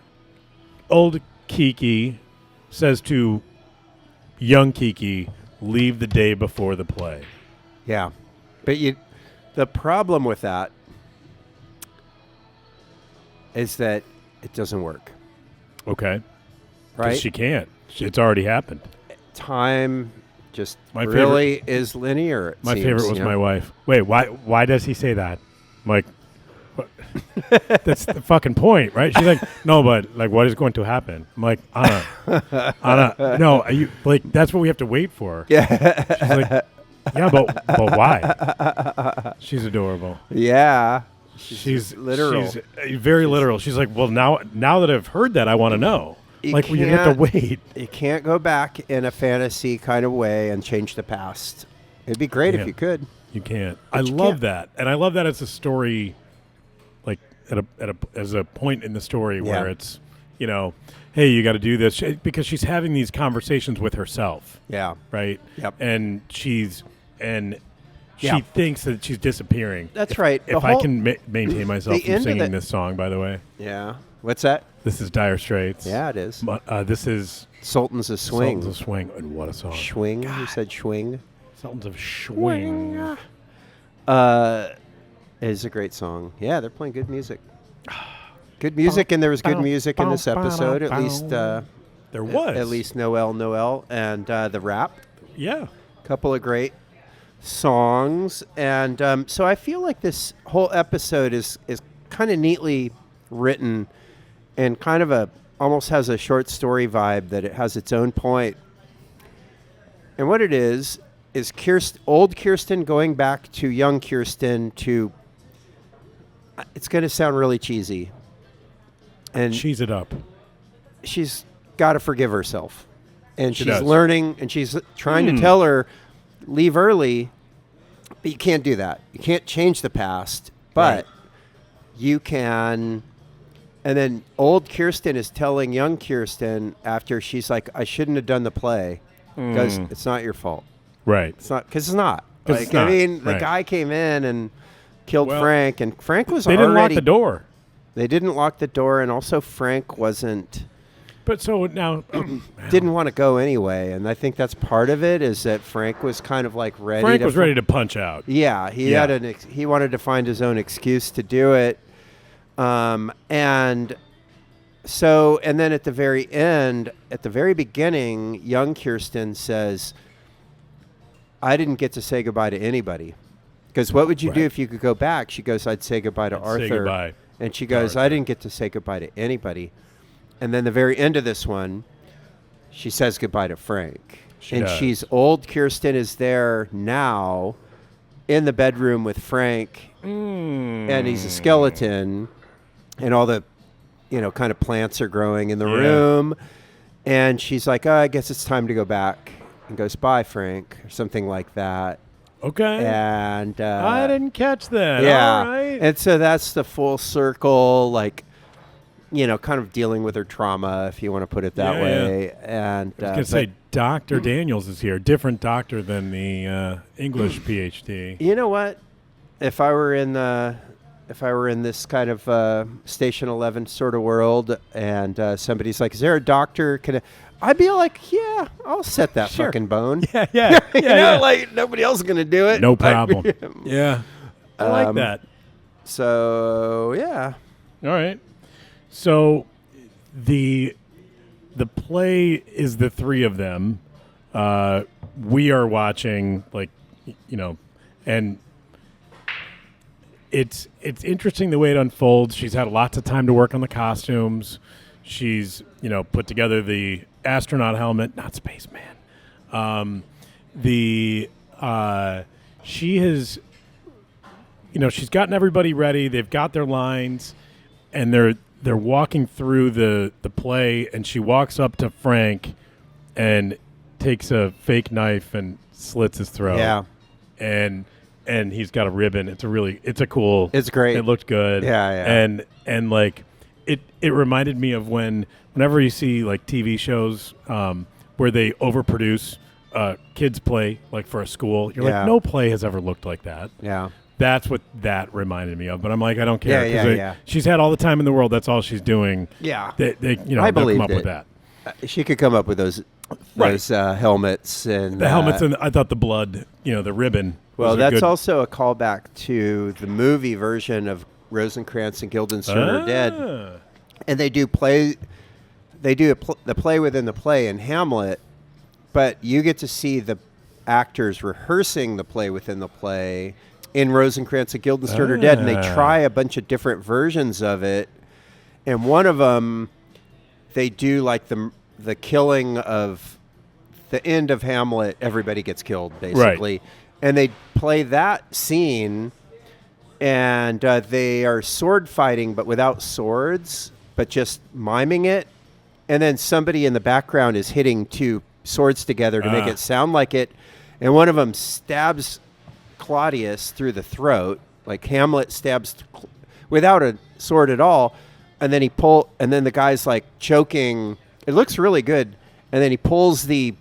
B: Kiki says to young Kiki, leave the day before the play.
A: Yeah. But the problem with that is that it doesn't work.
B: Okay.
A: Right?
B: She can't. It's already happened.
A: Time just
B: My
A: really is linear. It
B: My
A: seems,
B: favorite was my wife. Wait, why does he say that? I'm like, what? That's the fucking point, right? She's like, no, but like, what is going to happen? I'm like, Anna, no, that's what we have to wait for.
A: Yeah.
B: She's like, yeah, but why? She's adorable.
A: Yeah.
B: She's
A: literal.
B: She's very literal. She's like, well, now that I've heard that, I want to know. You have to wait.
A: You can't go back in a fantasy kind of way and change the past. It'd be great if you could.
B: You can't.
A: But
B: I
A: you
B: love
A: can't.
B: that, and I love that as a story, like as a point in the story where it's, hey, you got to do this because she's having these conversations with herself.
A: Yeah.
B: Right.
A: Yep.
B: And she thinks that she's disappearing.
A: That's right.
B: If I can maintain myself from singing this song, by the way.
A: Yeah. What's that?
B: This is Dire Straits.
A: Yeah, it is.
B: This is
A: Sultans of Swing.
B: Sultans of Swing, and what a song!
A: Swing. You said swing.
B: Sultans of Swing.
A: It is a great song. Yeah, they're playing good music. Good music, and there was good music in this episode. At least
B: there was.
A: At least Noel, and the rap.
B: Yeah.
A: A couple of great songs, and so I feel like this whole episode is kind of neatly written, and kind of almost has a short story vibe that it has its own point. And what it is old Kirsten going back to young Kirsten to. It's going to sound really cheesy, and
B: cheese it up.
A: She's got to forgive herself, and she's
B: does.
A: learning, and she's trying to tell her leave early, but you can't do that. You can't change the past, but you can. And then old Kirsten is telling young Kirsten after she's like, I shouldn't have done the play because it's not your fault.
B: Right.
A: It's not, because it's not.
B: 'Cause
A: Like,
B: it's not.
A: I mean, the
B: Right.
A: guy came in and killed
B: Well,
A: Frank, and Frank was
B: They didn't lock the door.
A: They didn't lock the door, and also Frank wasn't.
B: But so now
A: Didn't want to go anyway, and I think that's part of it. Is that Frank was kind of like ready.
B: Frank was ready to punch out.
A: Yeah, he had he wanted to find his own excuse to do it, and so then at the very end, at the very beginning, young Kirsten says, "I didn't get to say goodbye to anybody," Because what would you do if you could go back? She goes, I'd say goodbye to Arthur.
B: Say goodbye.
A: And she goes, I didn't get to say goodbye to anybody. And then the very end of this one, she says goodbye to Frank. She's old. Kirsten is there now in the bedroom with Frank. And he's a skeleton. And all the, kind of plants are growing in the room. And she's like, I guess it's time to go back. And goes, bye, Frank, or something like that.
B: Okay.
A: And
B: I didn't catch that.
A: Yeah.
B: All right.
A: And so that's the full circle, kind of dealing with her trauma, if you want to put it that way.
B: Yeah.
A: And
B: I was going to say, Dr. Daniels is here. Different doctor than the English PhD.
A: You know what? If I were in this kind of Station 11 sort of world, and somebody's like, "Is there a doctor?" I'd be like, "Yeah, I'll set that fucking bone."
B: Yeah.
A: Like nobody else is gonna do it.
B: No problem. Yeah, I like that.
A: So yeah.
B: All right. So the play is the three of them. We are watching, and it's interesting the way it unfolds. She's had lots of time to work on the costumes. She's, put together the astronaut helmet, not spaceman. She has, she's gotten everybody ready. They've got their lines, and they're walking through the play, and she walks up to Frank and takes a fake knife and slits his throat.
A: Yeah.
B: And he's got a ribbon. It's cool.
A: It's great.
B: It looked good.
A: Yeah.
B: And like it reminded me of whenever you see like TV shows where they overproduce kids play like for a school. You're like, no play has ever looked like that.
A: Yeah.
B: That's what that reminded me of. But I'm like, I don't care.
A: Yeah.
B: She's had all the time in the world. That's all she's doing.
A: Yeah.
B: They
A: I
B: they'll come up
A: believed
B: with that.
A: She could come up with those helmets and
B: the helmets, and I thought the blood, the ribbon.
A: Well, that's also a callback to the movie version of Rosencrantz and Guildenstern are Dead, and they do the play within the play in Hamlet, but you get to see the actors rehearsing the play within the play in Rosencrantz and Guildenstern are Dead, and they try a bunch of different versions of it, and one of them they do like the killing of the end of Hamlet. Everybody gets killed basically.
B: Right.
A: And they play that scene, and they are sword fighting, but without swords, but just miming it. And then somebody in the background is hitting two swords together to make it sound like it. And one of them stabs Claudius through the throat, like Hamlet stabs without a sword at all. And then and then the guy's like choking. It looks really good. And then he pulls the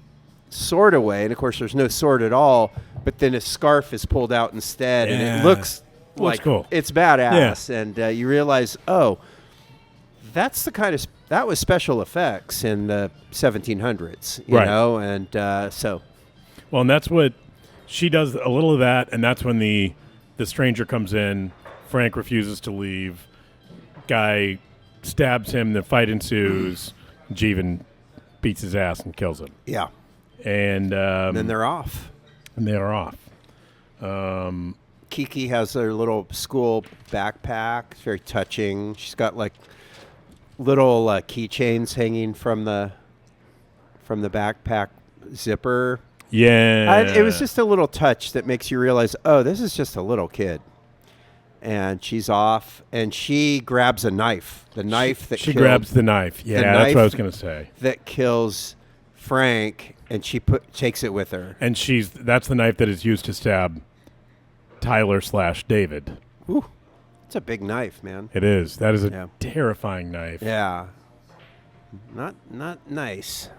A: sword away, and of course there's no sword at all, but then his scarf is pulled out instead, and it looks like
B: cool.
A: It's badass. And you realize, that was special effects in the 1700s, you know, and so.
B: Well, and that's what she does, a little of that, and that's when the stranger comes in. Frank refuses to leave. Guy stabs him. The fight ensues. Jeevan beats his ass and kills him.
A: Yeah.
B: And
A: then they're off. Kiki has her little school backpack. It's very touching. She's got like little keychains hanging from the backpack zipper.
B: Yeah.
A: It was just a little touch that makes you realize, this is just a little kid. And she's off, and she grabs a knife. The knife that
B: she grabs the knife. Yeah, that's what I was going to say.
A: That kills Frank, and she takes it with her.
B: And that's the knife that is used to stab Tyler/David.
A: Ooh, it's a big knife, man.
B: It is. That is a terrifying knife.
A: Yeah. Not nice.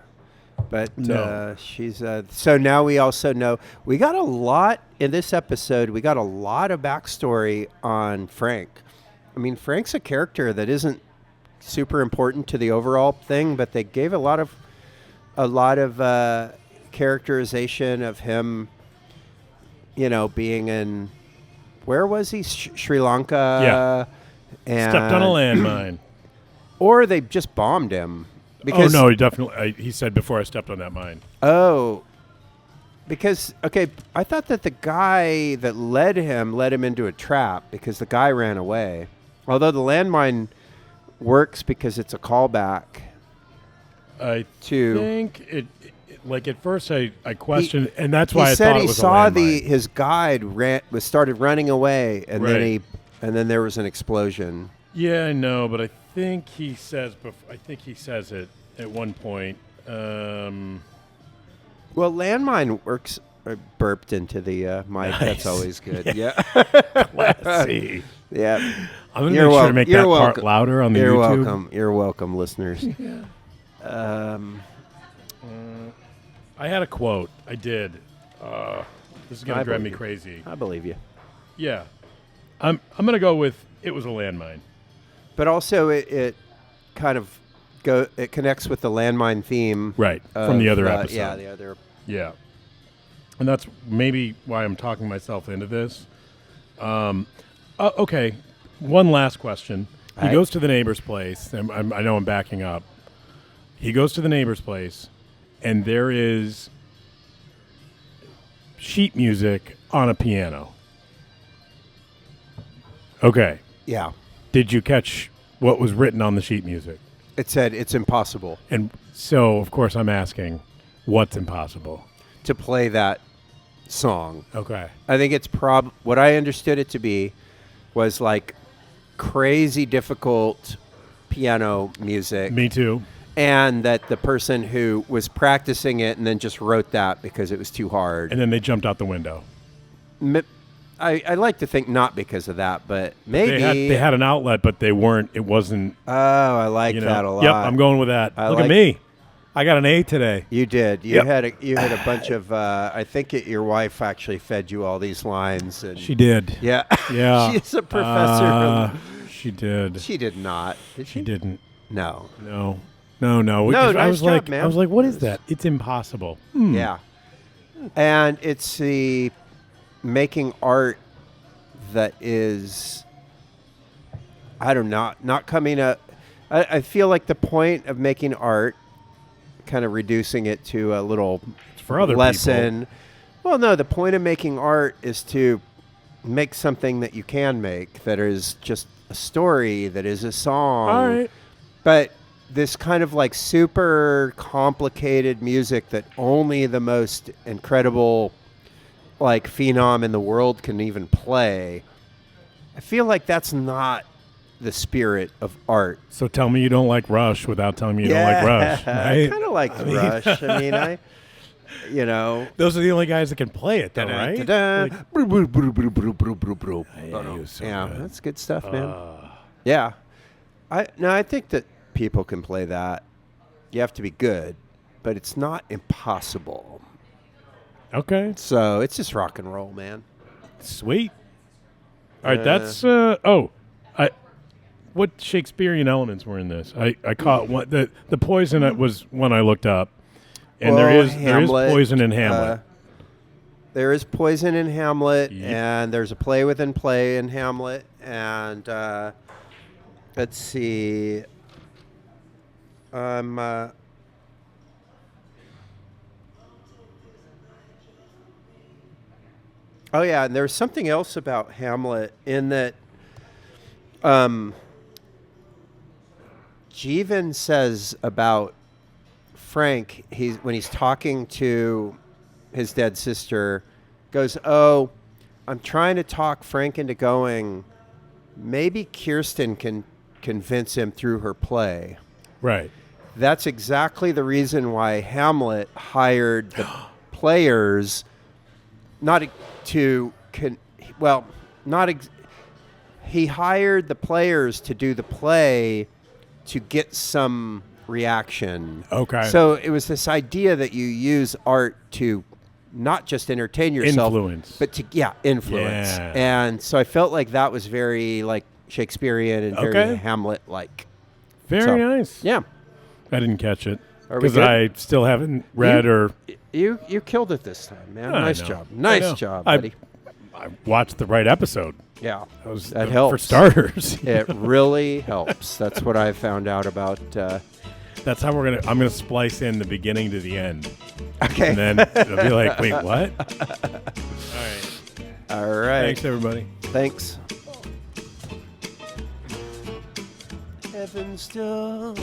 A: But
B: no.
A: She's so now we also know we got a lot in this episode. We got a lot of backstory on Frank. I mean, Frank's a character that isn't super important to the overall thing, but they gave a lot of characterization of him. Being in where was he? Sri Lanka.
B: Yeah.
A: And
B: stepped on a landmine.
A: Or they just bombed him.
B: Because he definitely. He said before I stepped on that mine.
A: Oh, Because, okay, I thought that the guy that led him into a trap because the guy ran away. Although the landmine works because it's a callback.
B: I think it like at first I questioned, and that's why I
A: said
B: thought
A: he
B: it was
A: saw
B: a landmine.
A: his guide started running away, and
B: Right.
A: then there was an explosion.
B: Yeah, I know, but I think he says it at one point.
A: Well, landmine works. Burped into the mic.
B: Nice.
A: That's always good. Yeah.
B: Classy.
A: Yeah.
B: I'm going to make sure to make that part louder on the
A: You're
B: YouTube.
A: welcome. You're welcome, listeners.
B: I had a quote. I did. This is going to drive me crazy.
A: I believe you.
B: Yeah. I'm going to go with it was a landmine.
A: But also it kind of it connects with the landmine theme.
B: Right. From the other episode.
A: Yeah, the other.
B: Yeah. And that's maybe why I'm talking myself into this. Okay. One last question. He goes to the neighbor's place. And I know I'm backing up. He goes to the neighbor's place, and there is sheet music on a piano. Okay.
A: Yeah.
B: Did you catch what was written on the sheet music?
A: It said it's impossible.
B: And so, of course, I'm asking, what's impossible?
A: To play that song.
B: Okay.
A: I think it's what I understood it to be was like crazy difficult piano music.
B: Me too.
A: And that the person who was practicing it and then just wrote that because it was too hard.
B: And then they jumped out the window.
A: I like to think not because of that, but maybe.
B: They had an outlet, but they weren't. It wasn't.
A: Oh, I like that a lot.
B: Yep, I'm going with that. Look at me. I got an A today.
A: You did. You had a bunch of. I think your wife actually fed you all these lines. And
B: she did.
A: Yeah.
B: Yeah.
A: She's a professor.
B: She did.
A: She did not. Did she?
B: She didn't.
A: No.
B: No.
A: Nice job, man.
B: I was like, what is that? It's impossible.
A: Yeah. And it's the making art that is, I don't know, not coming up. I feel like the point of making art, kind of reducing it to a little
B: for other
A: lesson.
B: People.
A: Well, no, the point of making art is to make something that you can make that is just a story, that is a song.
B: All right.
A: But this kind of like super complicated music that only the most incredible like phenom in the world can even play. I feel like that's not the spirit of art.
B: So tell me you don't like Rush without telling me you don't like Rush. Right?
A: I kind of like Rush. I mean,
B: those are the only guys that can play it, though, right?
A: Yeah, that's good stuff, man. Yeah. I think that people can play that. You have to be good, but it's not impossible.
B: Okay.
A: So it's just rock and roll, man.
B: Sweet. All right, that's what Shakespearean elements were in this? I caught one. The poison was one I looked up, and there is poison in Hamlet.
A: There is poison in Hamlet,
B: Yep.
A: and there's a play within play in Hamlet, and let's see. Oh yeah, and there's something else about Hamlet in that Jeevan says about Frank, when he's talking to his dead sister, goes, "Oh, I'm trying to talk Frank into going. Maybe Kirsten can convince him through her play."
B: Right.
A: That's exactly the reason why Hamlet hired the players, he hired the players to do the play to get some reaction.
B: Okay.
A: So it was this idea that you use art to not just entertain yourself, but to influence.
B: Yeah.
A: And so I felt like that was very like Shakespearean and very Hamlet-like.
B: Very nice.
A: Yeah.
B: I didn't catch it because I still haven't read
A: You killed it this time, man. Nice job. Nice job, buddy.
B: I watched the right episode.
A: Yeah.
B: That
A: helps.
B: For starters.
A: It really helps. That's what I found out about
B: That's how I'm gonna splice in the beginning to the end.
A: Okay.
B: And then it'll be like, wait, what?
A: All right.
B: Thanks, everybody.
A: Thanks. Heaven's Stone.